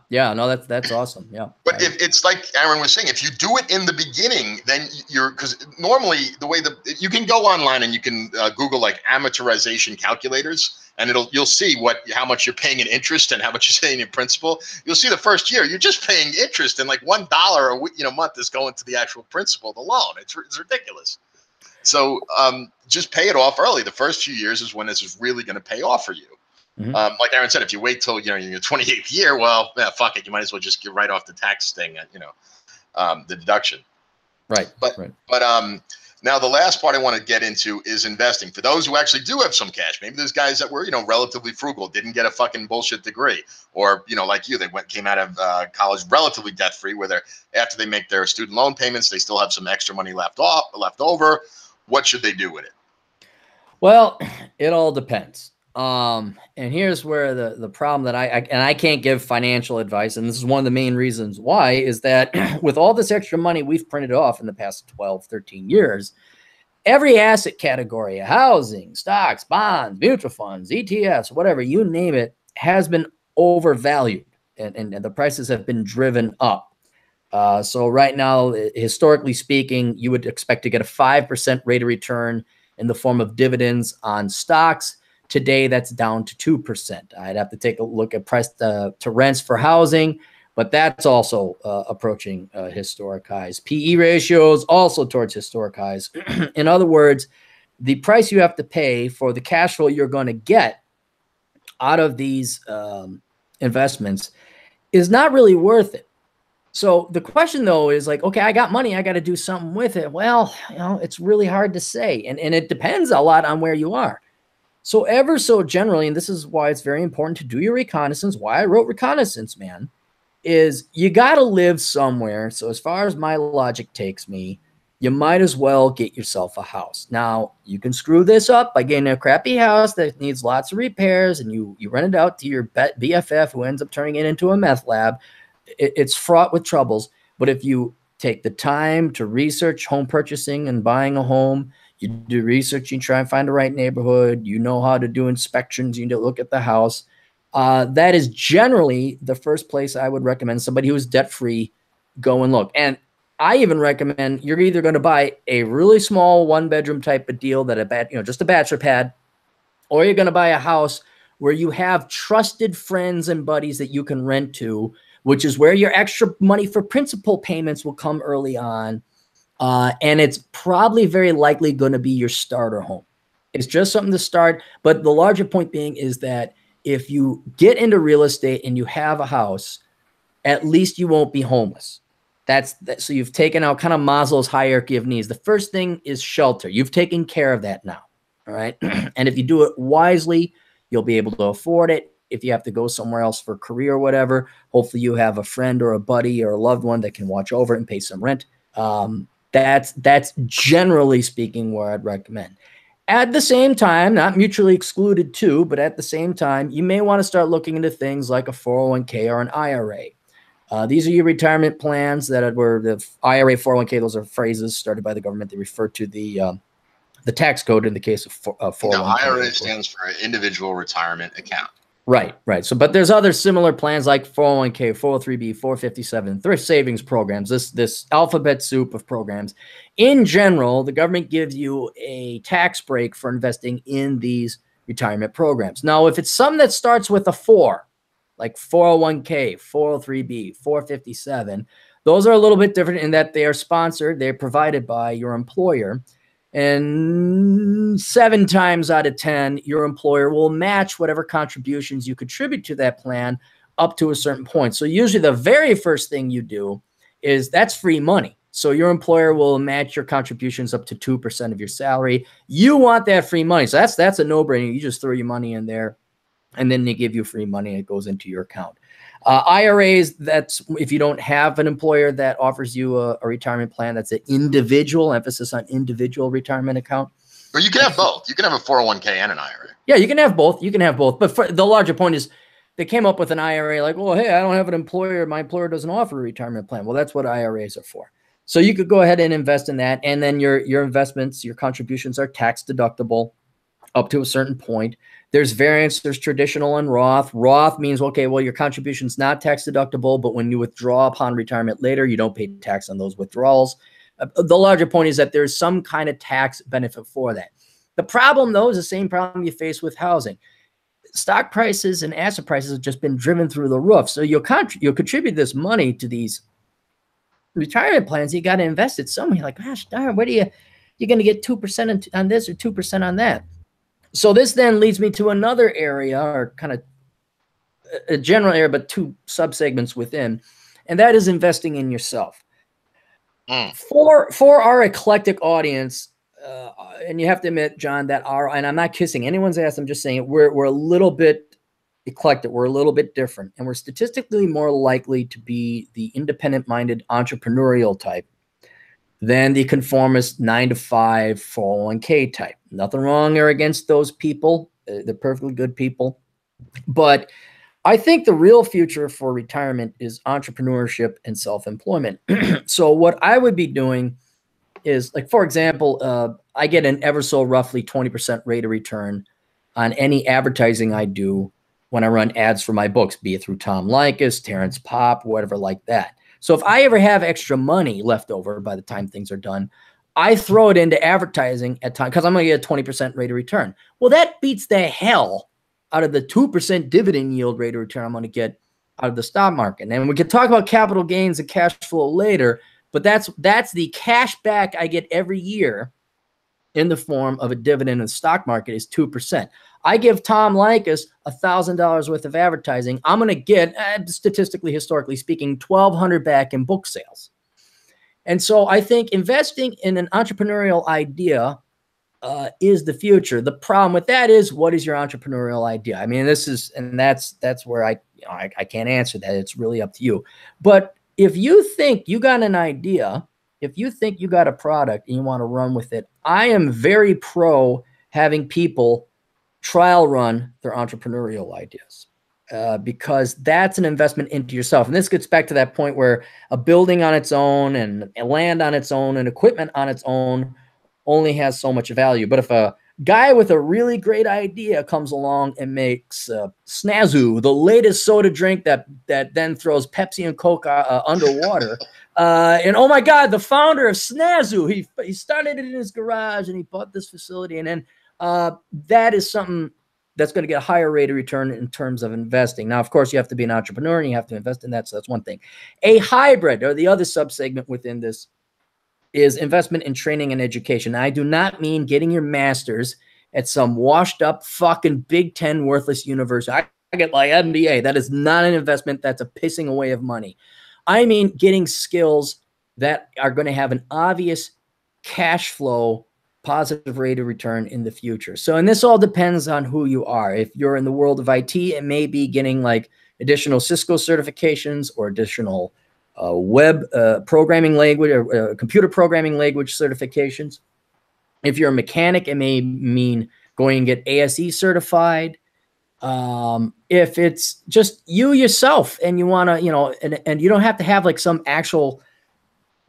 Yeah. No, that's awesome. Yeah. But if it's like Aaron was saying, if you do it in the beginning, then because normally the way you can go online and you can Google like amortization calculators, and you'll see how much you're paying in interest and how much you're paying in principal. You'll see the first year you're just paying interest, and like $1 a month is going to the actual principal of the loan. It's ridiculous. So just pay it off early. The first few years is when this is really going to pay off for you. Mhm. Like Aaron said, if you wait till your 28th year, well, yeah, fuck it, you might as well just get right off the tax thing, the deduction. Right. But Right. but now the last part I want to get into is investing. For those who actually do have some cash, maybe there's guys that were relatively frugal, didn't get a fucking bullshit degree, or like you, they came out of college relatively debt free, where after they make their student loan payments, they still have some extra money left over. What should they do with it? Well, it all depends. And here's where the problem that I can't give financial advice, and this is one of the main reasons why, is that with all this extra money we've printed off in the past 12, 13 years, every asset category, housing, stocks, bonds, mutual funds, ETFs, whatever, you name it, has been overvalued, and the prices have been driven up. So right now, historically speaking, you would expect to get a 5% rate of return in the form of dividends on stocks. Today, that's down to 2%. I'd have to take a look at price to rents for housing, but that's also approaching historic highs. PE ratios also towards historic highs. In other words, the price you have to pay for the cash flow you're going to get out of these investments is not really worth it. So the question though is like, okay, I got money, I got to do something with it. Well, it's really hard to say. And it depends a lot on where you are. So ever so generally, and this is why it's very important to do your reconnaissance, why I wrote Reconnaissance Man, is you got to live somewhere. So as far as my logic takes me, you might as well get yourself a house. Now, you can screw this up by getting a crappy house that needs lots of repairs, and you rent it out to your BFF who ends up turning it into a meth lab. It's fraught with troubles. But if you take the time to research home purchasing and buying a home, you do research, you try and find the right neighborhood, you know how to do inspections, you need to look at the house. That is generally the first place I would recommend somebody who is debt-free go and look. And I even recommend you're either going to buy a really small one-bedroom type of deal that just a bachelor pad, or you're going to buy a house where you have trusted friends and buddies that you can rent to, which is where your extra money for principal payments will come early on. And it's probably very likely going to be your starter home. It's just something to start. But the larger point being is that if you get into real estate and you have a house, at least you won't be homeless. So you've taken out kind of Maslow's hierarchy of needs. The first thing is shelter. You've taken care of that now. All right. And if you do it wisely, you'll be able to afford it. If you have to go somewhere else for career or whatever, hopefully you have a friend or a buddy or a loved one that can watch over it and pay some rent. That's generally speaking where I'd recommend. At the same time, not mutually excluded too, but at the same time, you may want to start looking into things like a 401k or an IRA. These are your retirement plans that were the IRA, 401k. Those are phrases started by the government. They refer to the tax code in the case of 401k. No, IRA stands for individual retirement account. Right. So, but there's other similar plans like 401k, 403b, 457, thrift savings programs, this alphabet soup of programs. In general, the government gives you a tax break for investing in these retirement programs. Now, if it's something that starts with a 4, like 401k, 403b, 457, those are a little bit different in that they are sponsored, they're provided by your employer. And 7 times out of 10, your employer will match whatever contributions you contribute to that plan up to a certain point. So usually the very first thing you do is that's free money. So your employer will match your contributions up to 2% of your salary. You want that free money. So that's a no-brainer. You just throw your money in there, and then they give you free money and it goes into your account. IRAs, that's if you don't have an employer that offers you a retirement plan, that's an individual, emphasis on individual retirement account. Or you can have both. You can have a 401k and an IRA. Yeah, you can have both. But the larger point is they came up with an IRA like, well, hey, I don't have an employer. My employer doesn't offer a retirement plan. Well, that's what IRAs are for. So you could go ahead and invest in that. And then your investments, your contributions are tax deductible up to a certain point. There's variance, there's traditional and Roth. Roth means, okay, well, your contribution's not tax deductible, but when you withdraw upon retirement later, you don't pay tax on those withdrawals. The larger point is that there's some kind of tax benefit for that. The problem, though, is the same problem you face with housing. Stock prices and asset prices have just been driven through the roof. So you'll contribute this money to these retirement plans. You got to invest it somewhere. You're like, gosh darn, you're going to get 2% on this or 2% on that. So this then leads me to another area, or kind of a general area, but two subsegments within, and that is investing in yourself. For our eclectic audience, and you have to admit, John, that and I'm not kissing anyone's ass, I'm just saying it, we're a little bit eclectic, we're a little bit different, and we're statistically more likely to be the independent-minded entrepreneurial type than the conformist 9-to-5 401k type. Nothing wrong or against those people. They're perfectly good people. But I think the real future for retirement is entrepreneurship and self-employment. So what I would be doing is, like, for example, I get an ever so roughly 20% rate of return on any advertising I do when I run ads for my books, be it through Tom Likas, Terrence Popp, whatever like that. So if I ever have extra money left over by the time things are done, I throw it into advertising at time because I'm going to get a 20% rate of return. Well, that beats the hell out of the 2% dividend yield rate of return I'm going to get out of the stock market. And we can talk about capital gains and cash flow later, but that's the cash back I get every year in the form of a dividend in the stock market is 2%. I give Tom Likas $1,000 worth of advertising. I'm going to get, statistically, historically speaking, $1,200 back in book sales. And so I think investing in an entrepreneurial idea is the future. The problem with that is, what is your entrepreneurial idea? I mean, that's where I can't answer that. It's really up to you. But if you think you got an idea, if you think you got a product and you want to run with it, I am very pro having people trial run their entrepreneurial ideas, because that's an investment into yourself. And this gets back to that point where a building on its own and land on its own and equipment on its own only has so much value. But if a guy with a really great idea comes along and makes Snazoo, the latest soda drink that then throws Pepsi and Coke underwater, and oh my God, the founder of Snazoo, he started it in his garage and he bought this facility, and then that is something that's going to get a higher rate of return in terms of investing. Now, of course, you have to be an entrepreneur and you have to invest in that. So that's one thing. A hybrid, or the other subsegment within this, is investment in training and education. Now, I do not mean getting your master's at some washed up fucking Big Ten worthless university. I get my MBA. That is not an investment. That's a pissing away of money. I mean getting skills that are going to have an obvious cash flow positive rate of return in the future. So, and this all depends on who you are. If you're in the world of IT, it may be getting like additional Cisco certifications or additional web programming language or computer programming language certifications. If you're a mechanic, it may mean going and get ASE certified. If it's just you yourself and you want to, and you don't have to have like some actual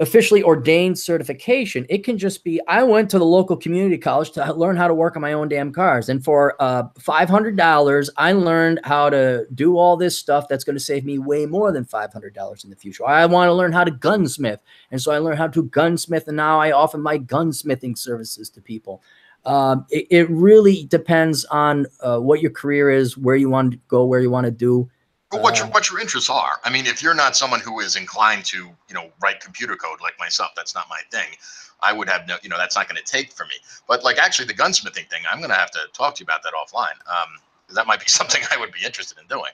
officially ordained certification. It can just be, I went to the local community college to learn how to work on my own damn cars. And for $500, I learned how to do all this stuff that's going to save me way more than $500 in the future. I want to learn how to gunsmith. And so I learned how to gunsmith, and now I offer my gunsmithing services to people. It really depends on what your career is, where you want to go, where you want to do. But what your interests are. I mean, if you're not someone who is inclined to, write computer code like myself, that's not my thing. I would have no, that's not going to take for me. But like actually the gunsmithing thing, I'm going to have to talk to you about that offline. That might be something I would be interested in doing.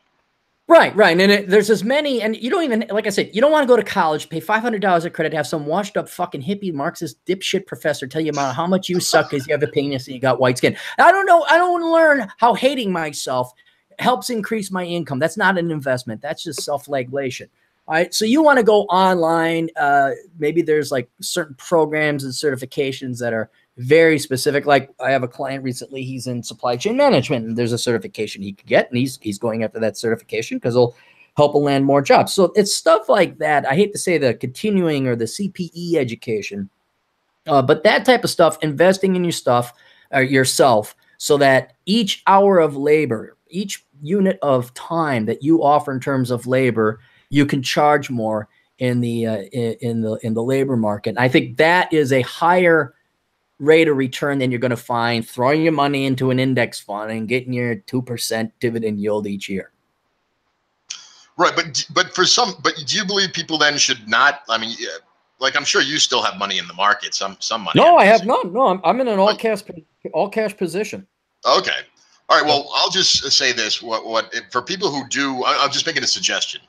Right. And there's as many, and you don't even, like I said, you don't want to go to college, pay $500 of credit, have some washed up fucking hippie Marxist dipshit professor tell you about how much you suck because you have a penis and you got white skin. I don't know. I don't want to learn how hating myself helps increase my income. That's not an investment. That's just self-flagellation. All right. So you want to go online. Maybe there's like certain programs and certifications that are very specific. Like I have a client recently, he's in supply chain management, and there's a certification he could get, and he's going after that certification because it'll help him land more jobs. So it's stuff like that. I hate to say the continuing or the CPE education, but that type of stuff, investing in your stuff, yourself, so that each hour of labor, each unit of time that you offer in terms of labor, you can charge more in the labor market. And I think that is a higher rate of return than you're going to find throwing your money into an index fund and getting your 2% dividend yield each year. Right, but do you believe people then should not? I mean, like I'm sure you still have money in the market, some money. No, I have none. No, I'm in an all cash position. Okay. All right. Well, I'll just say this: for people who do, I'm just making a suggestion.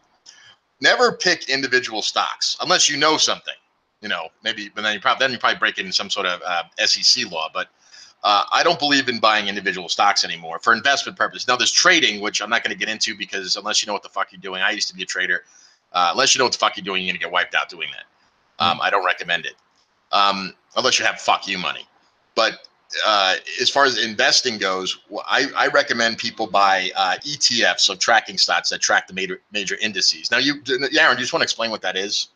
Never pick individual stocks unless you know something. Maybe, but then you probably break it in some sort of SEC law. But I don't believe in buying individual stocks anymore for investment purposes. Now, there's trading, which I'm not going to get into because unless you know what the fuck you're doing, I used to be a trader. Unless you know what the fuck you're doing, you're going to get wiped out doing that. I don't recommend it unless you have fuck you money. But as far as investing goes, I recommend people buy ETFs, so tracking stocks that track the major indices. Now, Aaron, do you just want to explain what that is?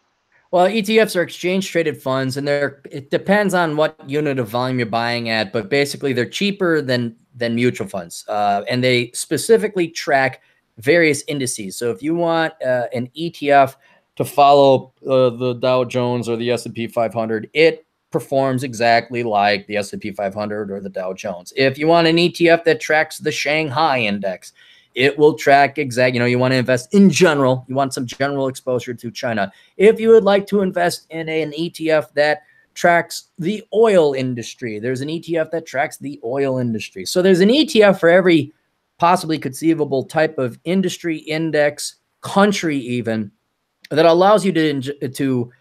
Well, ETFs are exchange traded funds, and it depends on what unit of volume you're buying at, but basically they're cheaper than mutual funds, and they specifically track various indices. So if you want an ETF to follow the Dow Jones or the S&P 500, it performs exactly like the S&P 500 or the Dow Jones. If you want an ETF that tracks the Shanghai index, it will track you want to invest in general. You want some general exposure to China. If you would like to invest in an ETF that tracks the oil industry, there's an ETF that tracks the oil industry. So there's an ETF for every possibly conceivable type of industry, index, country even, that allows you to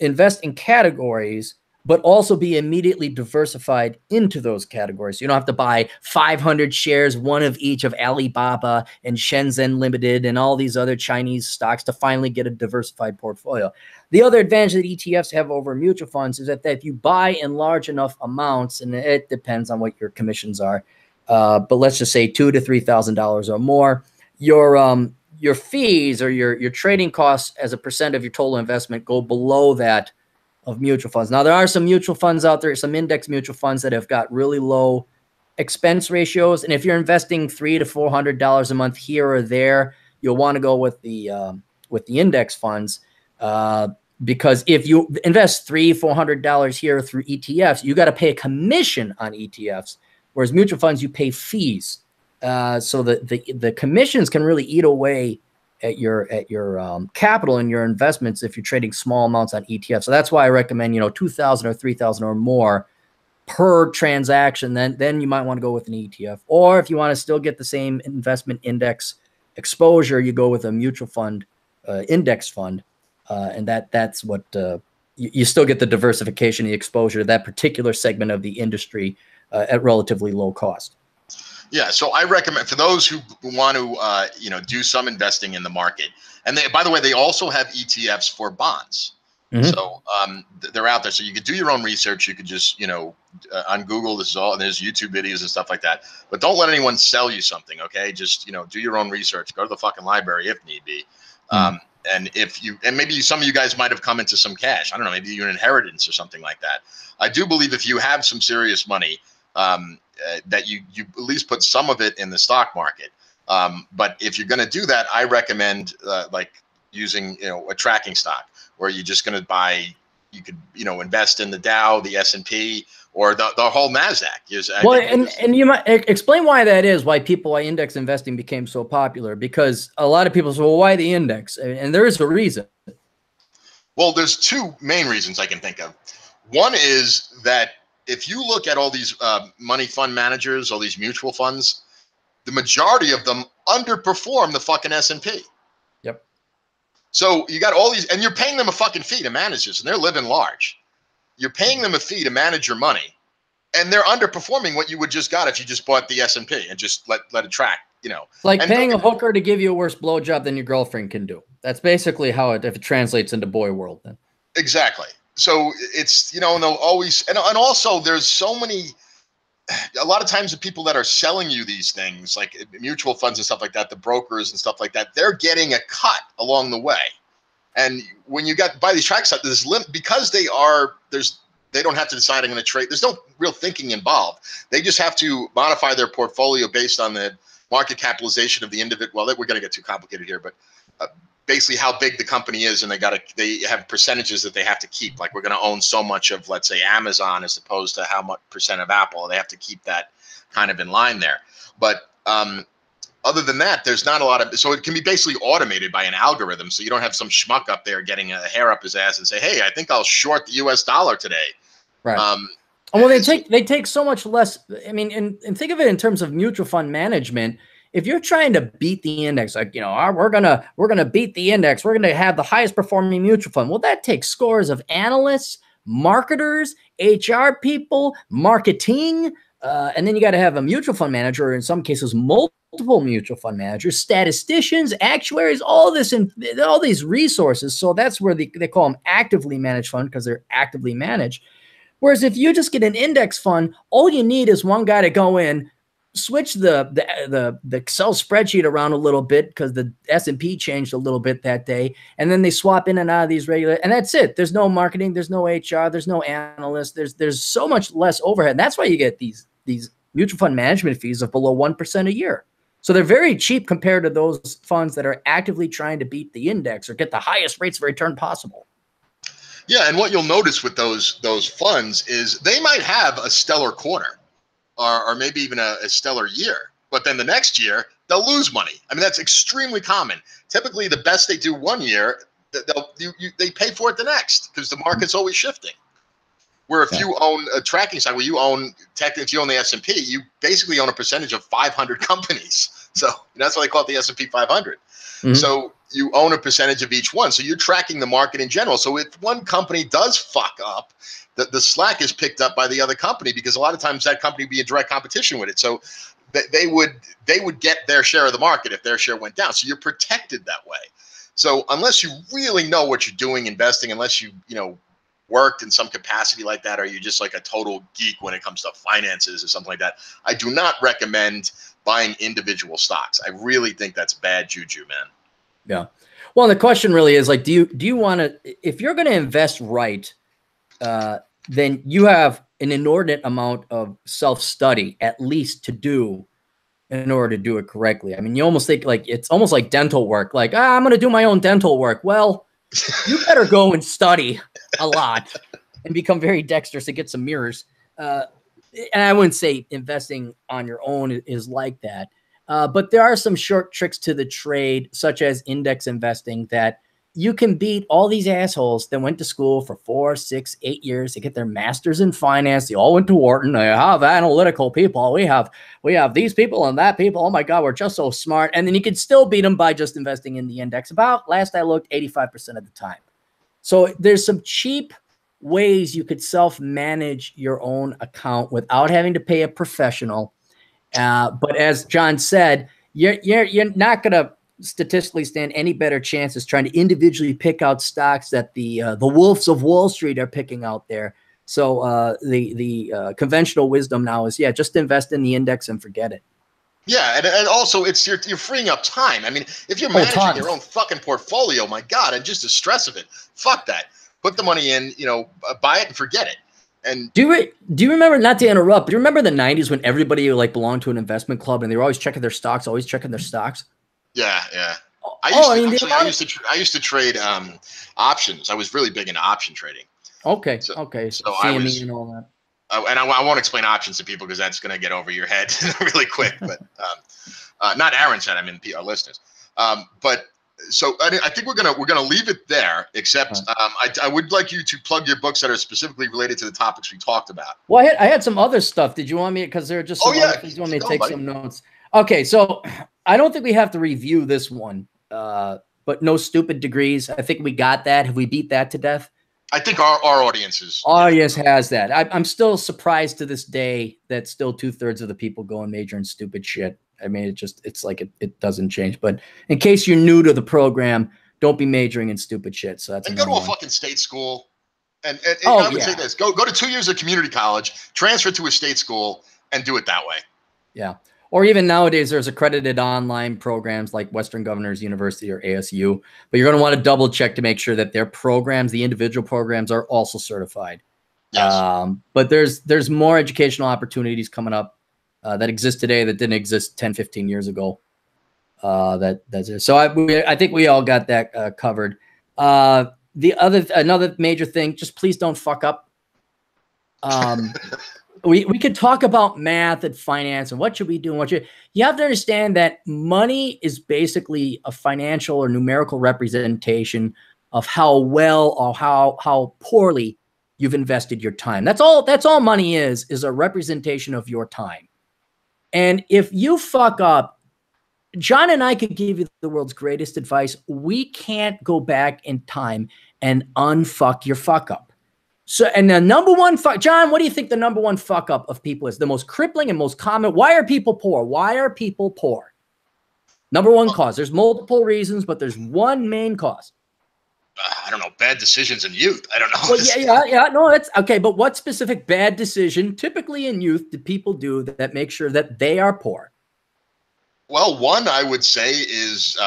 invest in categories, but also be immediately diversified into those categories. You don't have to buy 500 shares, one of each of Alibaba and Shenzhen Limited and all these other Chinese stocks to finally get a diversified portfolio. The other advantage that ETFs have over mutual funds is that if you buy in large enough amounts, and it depends on what your commissions are, but let's just say $2,000 to $3,000 or more, your fees or your trading costs as a percent of your total investment go below that of mutual funds. Now, there are some mutual funds out there, some index mutual funds that have got really low expense ratios. And if you're investing $300 to $400 a month here or there, you'll want to go with the index funds because if you invest $300 to $400 here through ETFs, you got to pay a commission on ETFs, whereas mutual funds you pay fees. So the commissions can really eat away at your capital and your investments if you're trading small amounts on ETFs. So that's why I recommend, $2,000 or $3,000 or more per transaction. Then you might want to go with an ETF. Or if you want to still get the same investment index exposure, you go with a mutual fund, index fund, and that's what you still get the diversification, the exposure to that particular segment of the industry at relatively low cost. Yeah, so I recommend for those who want to, do some investing in the market. And by the way, they also have ETFs for bonds. Mm-hmm. So they're out there. So you could do your own research. You could just, on Google, there's YouTube videos and stuff like that. But don't let anyone sell you something, okay? Just, do your own research. Go to the fucking library if need be. Mm-hmm. And maybe some of you guys might have come into some cash. I don't know, maybe you're an inheritance or something like that. I do believe if you have some serious money, that you at least put some of it in the stock market. But if you're going to do that, I recommend like using a tracking stock where you're just going to buy. You could invest in the Dow, the S&P, or the whole NASDAQ. And you might explain why that is. Why index investing became so popular? Because a lot of people say, "Well, why the index?" And there is a reason. Well, there's two main reasons I can think of. One is that if you look at all these money fund managers, all these mutual funds, the majority of them underperform the fucking S&P. Yep. So you got all these, and you're paying them a fucking fee to manage this, and they're living large. You're paying them a fee to manage your money, and they're underperforming what you would just got if you just bought the S&P and just let it track. It's like paying a hooker to give you a worse blowjob than your girlfriend can do. That's basically how if it translates into boy world. Then exactly. So it's, and they'll always, and also there's so many, a lot of times the people that are selling you these things, like mutual funds and stuff like that, the brokers and stuff like that, they're getting a cut along the way. And when you buy these track stocks, there's because they don't have to decide I'm going to trade. There's no real thinking involved. They just have to modify their portfolio based on the market capitalization of the individual. Well, we're going to get too complicated here, but basically how big the company is, and they have percentages that they have to keep. Like we're going to own so much of, let's say, Amazon as opposed to how much percent of Apple. They have to keep that kind of in line there. But other than that, there's not a lot of, so it can be basically automated by an algorithm. So you don't have some schmuck up there getting a hair up his ass and say, "Hey, I think I'll short the US dollar today." Right. Well, they take so much less. I mean, and think of it in terms of mutual fund management. If you're trying to beat the index, like, we're gonna beat the index, we're gonna have the highest performing mutual fund. Well, that takes scores of analysts, marketers, HR people, marketing, and then you got to have a mutual fund manager, or in some cases, multiple mutual fund managers, statisticians, actuaries, all these resources. So that's where they call them actively managed fund, because they're actively managed. Whereas if you just get an index fund, all you need is one guy to go in, switch the Excel spreadsheet around a little bit because the S&P changed a little bit that day, and then they swap in and out of these regular, and that's it. There's no marketing, there's no HR, there's no analysts, there's so much less overhead. And that's why you get these mutual fund management fees of below 1% a year. So they're very cheap compared to those funds that are actively trying to beat the index or get the highest rates of return possible. Yeah, and what you'll notice with those funds is they might have a stellar quarter, or maybe even a stellar year, but then the next year they'll lose money. I mean, that's extremely common. Typically, the best they do one year, they pay for it the next, because the market's always shifting. Where if you own a tracking site, where you own the S&P, you basically own a percentage of 500 companies. So that's why they call it the S&P 500. Mm-hmm. So you own a percentage of each one. So you're tracking the market in general. So if one company does fuck up, the slack is picked up by the other company, because a lot of times that company would be in direct competition with it. So they would get their share of the market if their share went down. So you're protected that way. So unless you really know what you're doing investing, unless you worked in some capacity like that, or you're just like a total geek when it comes to finances or something like that, I do not recommend buying individual stocks. I really think that's bad juju, man. Yeah. Well, the question really is, like, do you want to, if you're going to invest right, then you have an inordinate amount of self-study at least to do in order to do it correctly. I mean, you almost think like it's almost like dental work. Like, I'm going to do my own dental work. Well, you better go and study a lot and become very dexterous to get some mirrors. And I wouldn't say investing on your own is like that. But there are some short tricks to the trade, such as index investing, that you can beat all these assholes that went to school for 4, 6, 8 years to get their masters in finance. They all went to Wharton. They have analytical people. We have these people and that people. Oh my God, we're just so smart. And then you can still beat them by just investing in the index. About, last I looked, 85% of the time. So there's some cheap ways you could self-manage your own account without having to pay a professional. But as John said, you're not going to statistically stand any better chances trying to individually pick out stocks that the wolves of Wall Street are picking out there. So the conventional wisdom now is, just invest in the index and forget it. Yeah, and also you're freeing up time. I mean, if you're managing your own fucking portfolio, my God, and just the stress of it, fuck that. Put the money in, buy it and forget it. And do you remember, not to interrupt, but do you remember the 90s when everybody like belonged to an investment club and they were always checking their stocks, Yeah. I used to trade options. I was really big into option trading. Okay. So CME and all that. And I won't explain options to people because that's going to get over your head really quick. But not Aaron's head. I mean, our listeners. But so I think we're gonna leave it there. Except I would like you to plug your books that are specifically related to the topics we talked about. Well, I had some other stuff. Did you want me? Because there are just some other things. You want me to take some notes? Okay, so I don't think we have to review this one. But no stupid degrees. I think we got that. Have we beat that to death? I think our audience is. Audience has that. I'm still surprised to this day that still 2/3 of the people go and major in stupid shit. I mean, it's like it doesn't change. But in case you're new to the program, don't be majoring in stupid shit. So that's, and go to a fucking state school. And I would say this: go to 2 years of community college, transfer to a state school, and do it that way. Yeah. Or even nowadays, there's accredited online programs like Western Governors University or ASU, but you're going to want to double check to make sure that their programs, the individual programs, are also certified. Yes. But there's more educational opportunities coming up that exist today that didn't exist 10, 15 years ago. That's it. So I think we all got that covered. Another major thing, just please don't fuck up. We could talk about math and finance and what should we do and you have to understand that money is basically a financial or numerical representation of how well or how poorly you've invested your time. That's all money is a representation of your time. And if you fuck up, John and I could give you the world's greatest advice. We can't go back in time and unfuck your fuck up. So, and the number one fuck, John, what do you think the number one fuck up of people is? The most crippling and most common. Why are people poor? Why are people poor? Number one cause. There's multiple reasons, but there's one main cause. I don't know. Bad decisions in youth. I don't know. Well, yeah. No, that's okay. But what specific bad decision, typically in youth, do people do that make sure that they are poor? Well, one I would say is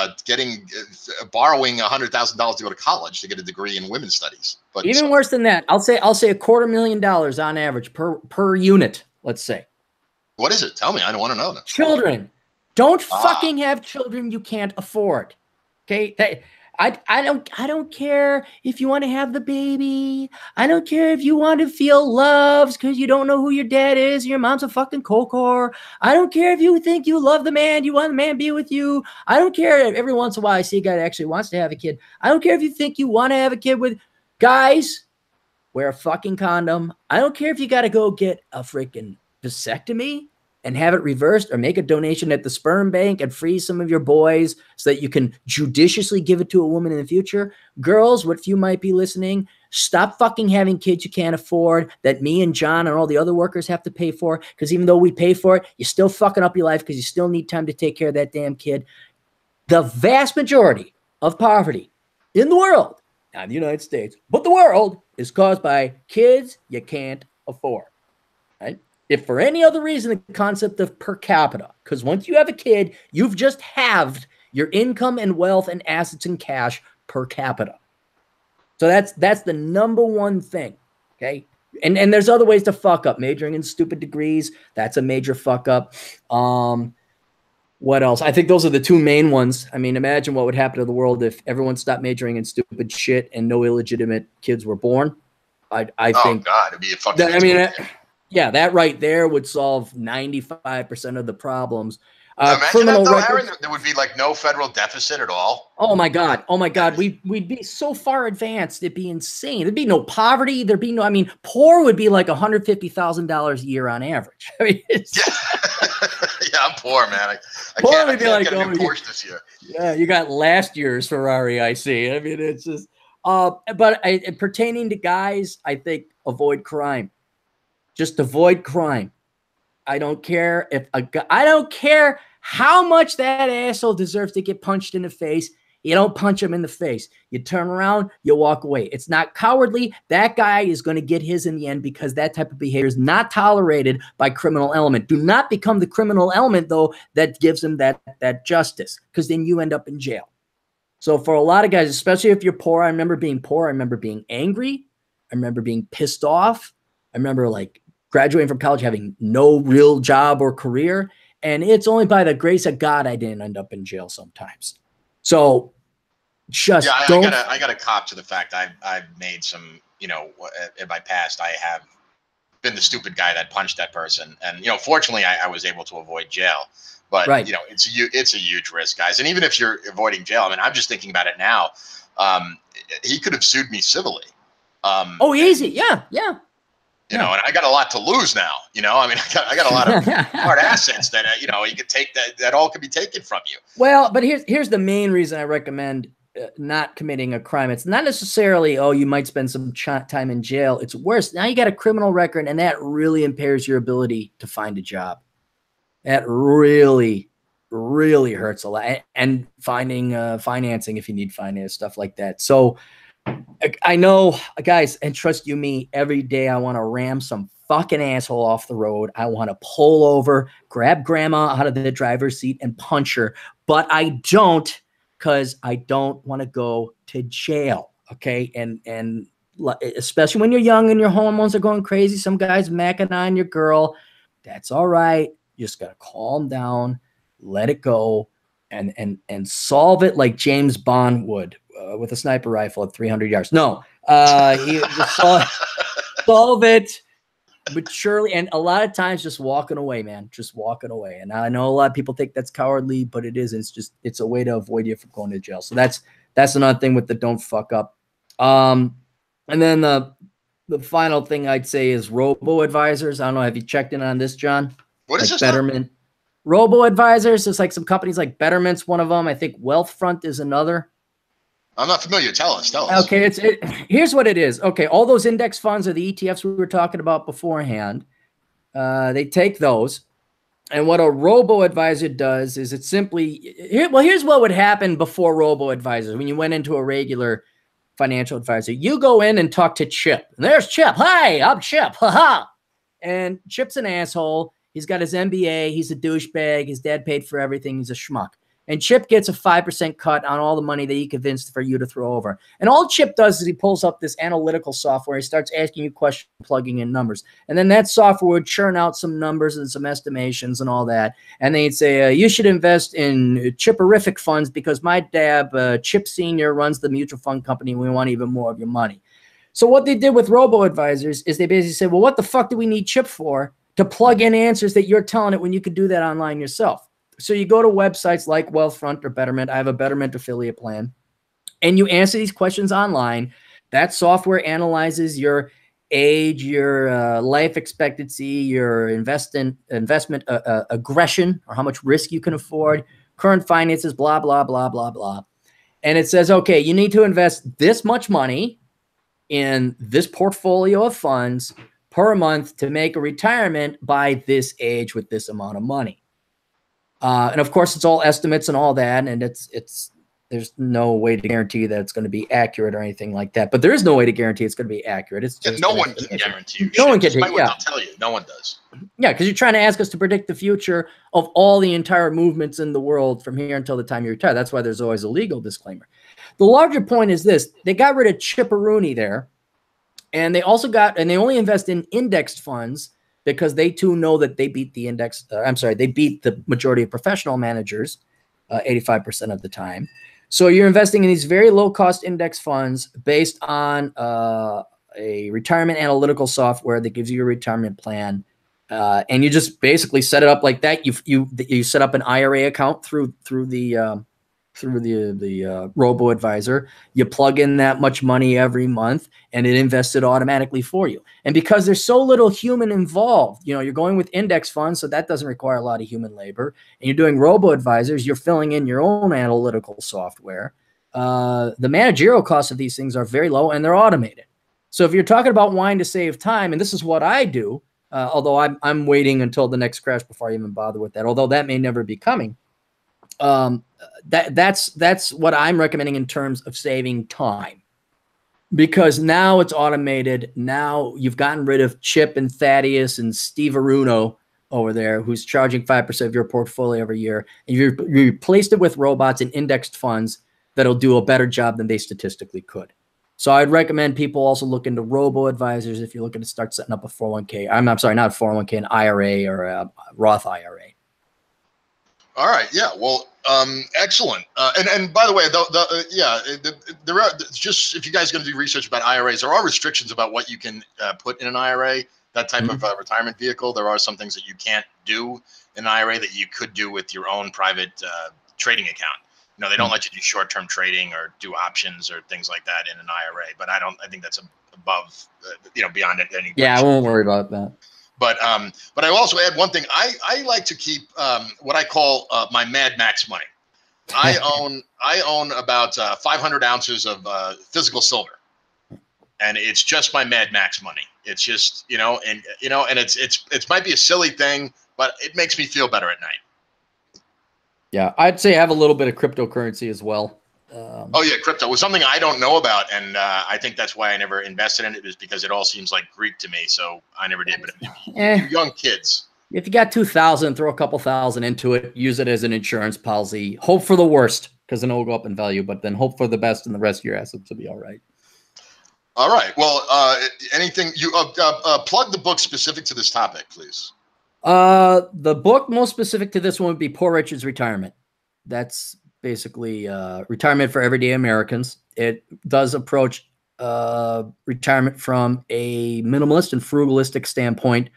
borrowing $100,000 to go to college to get a degree in women's studies. But even worse than that, I'll say $250,000 on average per unit. Let's say. What is it? Tell me. I don't want to know. Children. Don't fucking have children you can't afford. Okay. I don't care if you want to have the baby. I don't care if you want to feel loved because you don't know who your dad is. Your mom's a fucking coke-whore. I don't care if you think you love the man. You want the man to be with you. I don't care if every once in a while I see a guy that actually wants to have a kid. I don't care if you think you want to have a kid with guys. Wear a fucking condom. I don't care if you got to go get a freaking vasectomy and have it reversed, or make a donation at the sperm bank and freeze some of your boys so that you can judiciously give it to a woman in the future. Girls, what if you might be listening? Stop fucking having kids you can't afford that me and John and all the other workers have to pay for, because even though we pay for it, you're still fucking up your life because you still need time to take care of that damn kid. The vast majority of poverty in the world, not in the United States, but the world, is caused by kids you can't afford, right? If for any other reason, the concept of per capita, because once you have a kid, you've just halved your income and wealth and assets and cash per capita. So that's the number one thing, okay? And there's other ways to fuck up. Majoring in stupid degrees, that's a major fuck up. What else? I think those are the two main ones. I mean, imagine what would happen to the world if everyone stopped majoring in stupid shit and no illegitimate kids were born. I think. Oh God, it'd be a fucking. Yeah, that right there would solve 95% of the problems. Imagine that, though, Aaron. There would be like no federal deficit at all. Oh my God. We'd be so far advanced. It'd be insane. There'd be no poverty. There'd be no, I mean, poor would be like $150,000 a year on average. I mean, yeah, I'm poor, man. I poor can't would be like, get a new Porsche this year. Yeah, you got last year's Ferrari, I see. I mean, it's just, but pertaining to guys, I think avoid crime. Just avoid crime. I don't care if I don't care how much that asshole deserves to get punched in the face. You don't punch him in the face. You turn around, you walk away. It's not cowardly. That guy is going to get his in the end, because that type of behavior is not tolerated by criminal element. Do not become the criminal element, though, that gives him that justice, because then you end up in jail. So for a lot of guys, especially if you're poor, I remember being poor. I remember being angry. I remember being pissed off. I remember like graduating from college, having no real job or career. And it's only by the grace of God I didn't end up in jail sometimes. So just don't. I got to cop to the fact I've made some, in my past, I have been the stupid guy that punched that person. And, fortunately I was able to avoid jail. But, right. It's a huge risk, guys. And even if you're avoiding jail, I mean, I'm just thinking about it now. He could have sued me civilly. Easy. Yeah. And I got a lot to lose now. I mean, I got a lot of hard assets that you could take that all could be taken from you. Well, but here's the main reason I recommend not committing a crime. It's not necessarily, you might spend some time in jail. It's worse. Now you got a criminal record, and that really impairs your ability to find a job. That really, really hurts a lot. And finding financing, if you need finance, stuff like that. So I know, guys, and trust you me, every day I want to ram some fucking asshole off the road. I want to pull over, grab grandma out of the driver's seat and punch her. But I don't, because I don't want to go to jail. Okay. And especially when you're young and your hormones are going crazy, some guys macking on your girl. That's all right. You just got to calm down, let it go, and solve it like James Bond would. With a sniper rifle at 300 yards. No, he just solve it maturely, and a lot of times just walking away, man, just walking away. And I know a lot of people think that's cowardly, but it isn't. It's a way to avoid you from going to jail. So that's another thing with the don't fuck up. And then The final thing I'd say is robo-advisors. I don't know. Have you checked in on this, John? What is Like this Betterment. Robo-advisors is like some companies like Betterment's one of them. I think Wealthfront is another. I'm not familiar. Tell us. Tell us. Okay, here's what it is. Okay, all those index funds or the ETFs we were talking about beforehand, they take those. And what a robo-advisor does is it simply, here's what would happen before robo-advisors. When you went into a regular financial advisor, you go in and talk to Chip. And there's Chip. Hi, I'm Chip. Haha. And Chip's an asshole. He's got his MBA. He's a douchebag. His dad paid for everything. He's a schmuck. And Chip gets a 5% cut on all the money that he convinced for you to throw over. And all Chip does is he pulls up this analytical software. He starts asking you questions, plugging in numbers. And then that software would churn out some numbers and some estimations and all that. And then he'd say, you should invest in Chipperific funds because my dad, Chip Sr., runs the mutual fund company. And we want even more of your money. So what they did with robo-advisors is they basically said, well, what the fuck do we need Chip for to plug in answers that you're telling it when you could do that online yourself? So you go to websites like Wealthfront or Betterment. I have a Betterment affiliate plan. And you answer these questions online. That software analyzes your age, your life expectancy, your investment aggression, or how much risk you can afford, current finances, blah, blah, blah, blah, blah. And it says, okay, you need to invest this much money in this portfolio of funds per month to make a retirement by this age with this amount of money. And of course, it's all estimates and all that, and there's no way to guarantee that it's going to be accurate or anything like that. But there is no way to guarantee it's going to be accurate. It's just no one can guarantee you. No one can. Yeah, I'll tell you, no one does. Yeah, because you're trying to ask us to predict the future of all the entire movements in the world from here until the time you retire. That's why there's always a legal disclaimer. The larger point is this: they got rid of Chipperoonie there, and they also they only invest in indexed funds, because they too know that they beat the index. They beat the majority of professional managers 85% of the time. So you're investing in these very low cost index funds based on a retirement analytical software that gives you a retirement plan. And you just basically set it up like that. You set up an IRA account through the robo-advisor. You plug in that much money every month and it invests it automatically for you. And because there's so little human involved, you're going with index funds, so that doesn't require a lot of human labor. And you're doing robo-advisors, you're filling in your own analytical software. The managerial costs of these things are very low and they're automated. So if you're talking about wanting to save time, and this is what I do, although I'm waiting until the next crash before I even bother with that, although that may never be coming. That's what I'm recommending in terms of saving time, because now it's automated. Now you've gotten rid of Chip and Thaddeus and Steve Aruno over there, who's charging 5% of your portfolio every year, and you replaced it with robots and indexed funds that'll do a better job than they statistically could. So I'd recommend people also look into robo-advisors if you're looking to start setting up a 401k. I'm sorry, not a 401k, an IRA or a Roth IRA. All right. Yeah. Well, excellent. And by the way, there are just, if you guys are going to do research about IRAs, there are restrictions about what you can put in an IRA, that type of retirement vehicle. There are some things that you can't do in an IRA that you could do with your own private trading account. They don't let you do short-term trading or do options or things like that in an IRA. But I think that's above, beyond any. Yeah, I won't worry about that. But I also add one thing. I like to keep what I call my Mad Max money. I own about 500 ounces of physical silver, and it's just my Mad Max money. It's just and it might be a silly thing, but it makes me feel better at night. Yeah, I'd say have a little bit of cryptocurrency as well. Oh yeah, crypto was something I don't know about, and I think that's why I never invested in it, is because it all seems like Greek to me, so I never did. But young kids, if you got 2,000, throw a couple thousand into it, use it as an insurance policy. Hope for the worst, because then it will go up in value, but then hope for the best, and the rest of your assets will be all right. All right. Well, anything you plug the book specific to this topic, please. The book most specific to this one would be Poor Richard's Retirement. That's basically retirement for everyday Americans. It does approach retirement from a minimalist and frugalistic standpoint,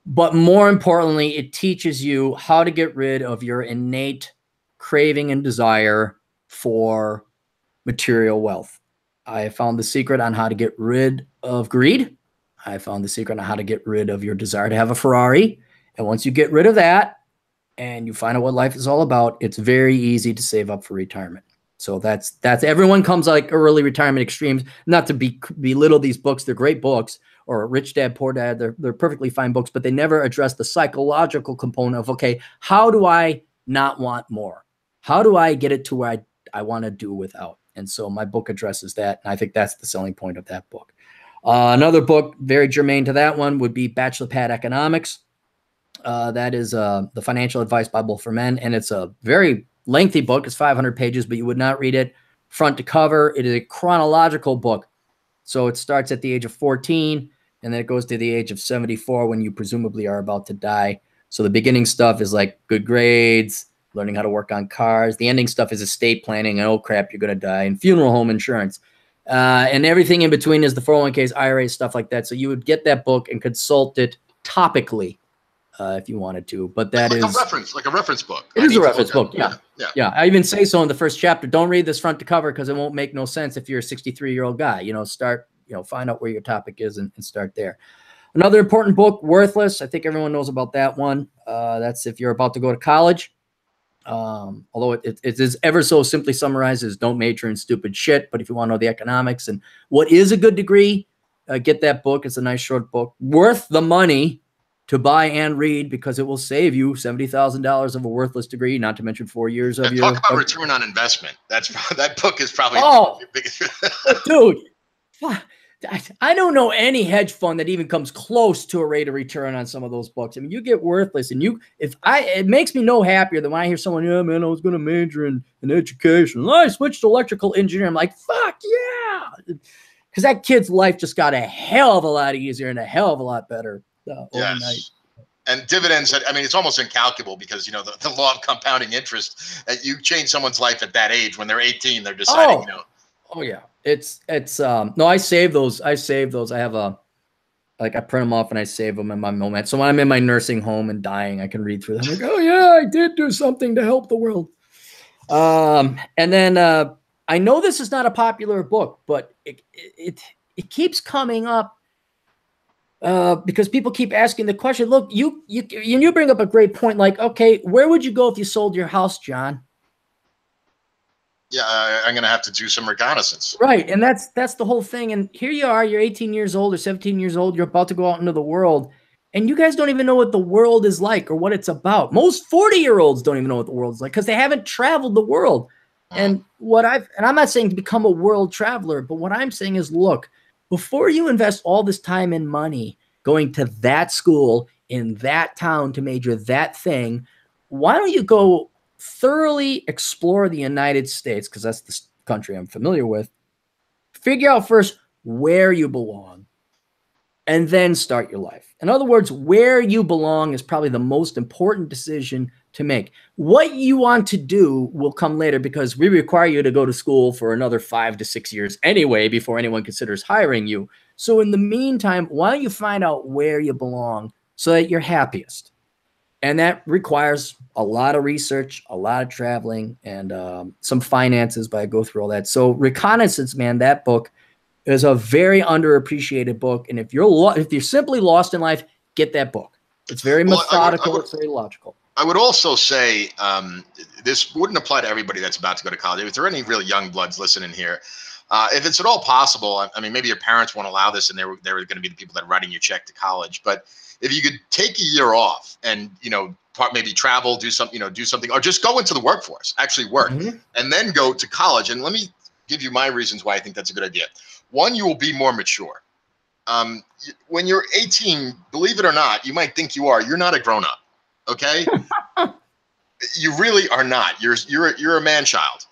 but more importantly, it teaches you how to get rid of your innate craving and desire for material wealth. I found the secret on how to get rid of greed. I found the secret on how to get rid of your desire to have a Ferrari. And once you get rid of that and you find out what life is all about, it's very easy to save up for retirement. So that's everyone comes like early retirement extremes. Not to belittle these books, they're great books, or Rich Dad Poor Dad, they're perfectly fine books, but they never address the psychological component of, okay, how do I not want more? How do I get it to where I want to do without? And so my book addresses that, and I think that's the selling point of that book. Another book very germane to that one would be Bachelor Pad Economics. That is the Financial Advice Bible for Men, and it's a very lengthy book. It's 500 pages, but you would not read it front to cover. It is a chronological book. So it starts at the age of 14, and then it goes to the age of 74 when you presumably are about to die. So the beginning stuff is like good grades, learning how to work on cars. The ending stuff is estate planning, and oh crap, you're going to die, and funeral home insurance. And everything in between is the 401ks, IRAs, stuff like that. So you would get that book and consult it topically if you wanted to. But that is like a reference book. It is a reference book. Yeah. I even say so in the first chapter. Don't read this front to cover because it won't make no sense if you're a 63-year-old guy. Find out where your topic is and start there. Another important book, Worthless. I think everyone knows about that one. That's if you're about to go to college. Although it is ever so simply summarized as don't major in stupid shit. But if you want to know the economics and what is a good degree, get that book. It's a nice short book, worth the money to buy and read, because it will save you $70,000 of a worthless degree, not to mention 4 years of your. Talk about return on investment. That book is probably your biggest. Dude, I don't know any hedge fund that even comes close to a rate of return on some of those books. I mean, you get Worthless, and it makes me no happier than when I hear someone, yeah, man, I was going to major in education. I switched to electrical engineering. I'm like, fuck yeah. Because that kid's life just got a hell of a lot easier and a hell of a lot better overnight. Yes. And dividends, I mean, it's almost incalculable because, the law of compounding interest, you change someone's life at that age. When they're 18, they're deciding, Oh yeah. It's no, I save those. I have I print them off and I save them in my moment. So when I'm in my nursing home and dying, I can read through them. Like, oh yeah, I did do something to help the world. And then I know this is not a popular book, but it keeps coming up because people keep asking the question. Look, you bring up a great point. Like, okay, where would you go if you sold your house, John? Yeah, I'm going to have to do some reconnaissance. Right, and that's the whole thing. And here you are, you're 18 years old or 17 years old. You're about to go out into the world, and you guys don't even know what the world is like or what it's about. Most 40-year-olds don't even know what the world is like because they haven't traveled the world. And I'm not saying to become a world traveler, but what I'm saying is, look, before you invest all this time and money going to that school in that town to major that thing, why don't you go thoroughly explore the United States, because that's the country I'm familiar with. Figure out first where you belong and then start your life. In other words, where you belong is probably the most important decision to make. What you want to do will come later because we require you to go to school for another 5 to 6 years anyway before anyone considers hiring you. So in the meantime, why don't you find out where you belong so that you're happiest? And that requires a lot of research, a lot of traveling, and some finances, but I go through all that. So Reconnaissance, man, that book is a very underappreciated book. And if you're simply lost in life, get that book. It's very methodical. It's very logical. I would also say this wouldn't apply to everybody that's about to go to college. If there are any really young bloods listening here, if it's at all possible, I mean, maybe your parents won't allow this and they were going to be the people that are writing your check to college, but if you could take a year off and, maybe travel, do something, or just go into the workforce, actually work, and then go to college. And let me give you my reasons why I think that's a good idea. One, you will be more mature. When you're 18, believe it or not, you might think you are. You're not a grown up. Okay. You really are not. You're a man child.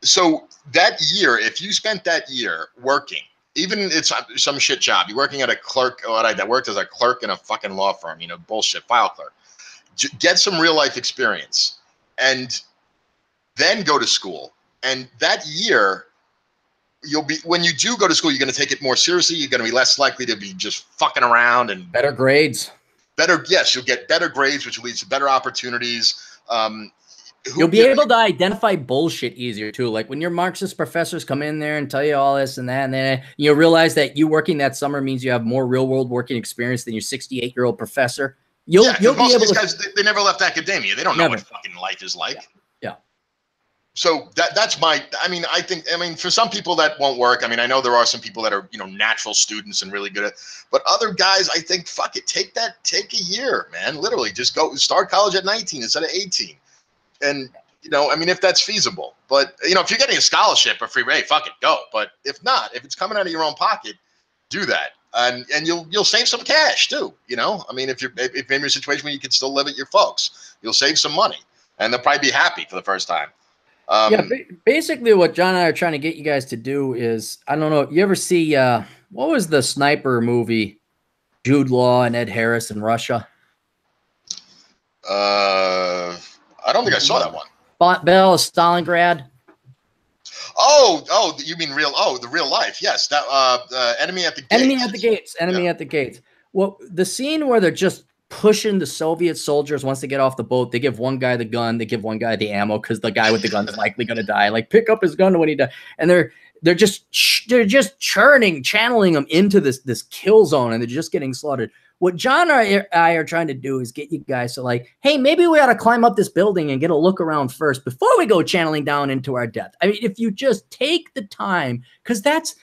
So that year, if you spent that year working, even it's some shit job, you're working at a clerk. I worked as a clerk in a fucking law firm, bullshit file clerk. Get some real life experience and then go to school. And that year, when you do go to school, you're going to take it more seriously. You're going to be less likely to be just fucking around and better grades. Yes, you'll get better grades, which leads to better opportunities. You'll be able to identify bullshit easier too. Like when your Marxist professors come in there and tell you all this and that, and then you realize that you working that summer means you have more real world working experience than your 68-year-old professor. You'll be most able of these to. guys, they never left academia. They don't know what fucking life is like. Yeah. So that's my. I mean, for some people that won't work. I mean, I know there are some people that are natural students and really good at. But other guys, I think, fuck it, take a year, man. Literally, just go start college at 19 instead of 18. And, I mean, if that's feasible, but, if you're getting a scholarship or free rate, fuck it, go. But if not, if it's coming out of your own pocket, do that. And you'll save some cash too. I mean, if maybe you're in a situation where you can still live at your folks, you'll save some money and they'll probably be happy for the first time. Basically what John and I are trying to get you guys to do is, I don't know, you ever see, what was the sniper movie, Jude Law and Ed Harris in Russia? I don't think I saw that one. Battle of Stalingrad. Oh, you mean the real life? Yes, that Enemy at the Gates. Enemy at the Gates. Well, the scene where they're just pushing the Soviet soldiers once they get off the boat, they give one guy the gun, they give one guy the ammo because the guy with the gun is likely going to die. Like pick up his gun when he dies, and they're just channeling them into this kill zone, and they're just getting slaughtered. What John and I are trying to do is get you guys to like, hey, maybe we ought to climb up this building and get a look around first before we go channeling down into our death. I mean, if you just take the time, because that's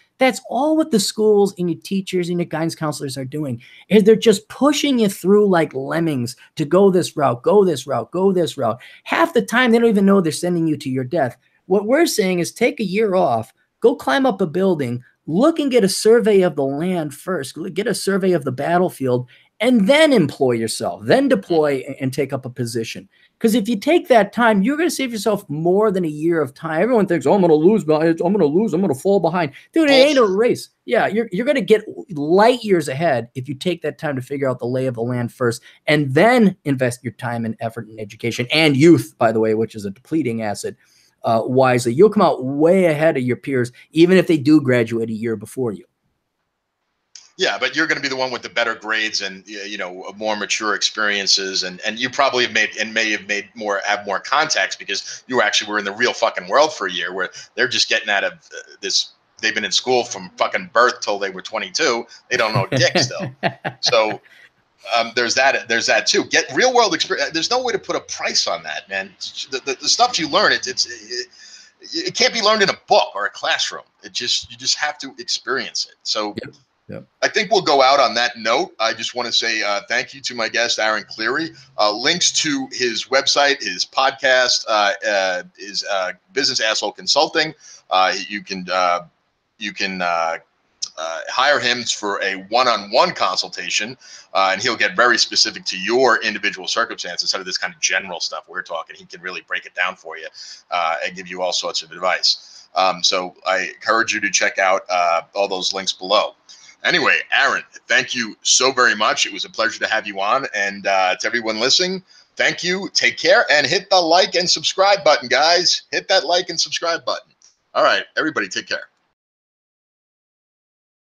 all what the schools and your teachers and your guidance counselors are doing, is they're just pushing you through like lemmings to go this route, go this route, go this route. Half the time, they don't even know they're sending you to your death. What we're saying is take a year off, go climb up a building, look and get a survey of the land first, get a survey of the battlefield, and then employ yourself, then deploy and take up a position. Because if you take that time, you're going to save yourself more than a year of time. Everyone thinks, I'm going to lose, I'm going to fall behind. Dude, it ain't a race. Yeah, you're going to get light years ahead if you take that time to figure out the lay of the land first, and then invest your time and effort in education and youth, by the way, which is a depleting asset. Wisely, you'll come out way ahead of your peers, even if they do graduate a year before you. Yeah, but you're going to be the one with the better grades and more mature experiences, and you probably have more contacts because you actually were in the real fucking world for a year, where they're just getting out of this. They've been in school from fucking birth till they were 22. They don't know dick still. So. There's that too. Get real world experience. There's no way to put a price on that, man. The stuff you learn, it can't be learned in a book or a classroom. You just have to experience it. So yep. I think we'll go out on that note. I just want to say thank you to my guest, Aaron Cleary. Links to his website, his podcast, his Business Asshole Consulting. You can hire him for a one-on-one consultation, and he'll get very specific to your individual circumstances instead of this kind of general stuff we're talking. He can really break it down for you and give you all sorts of advice. So I encourage you to check out all those links below. Anyway, Aaron, thank you so very much. It was a pleasure to have you on. And to everyone listening, thank you. Take care and hit the like and subscribe button, guys. Hit that like and subscribe button. All right, everybody, take care.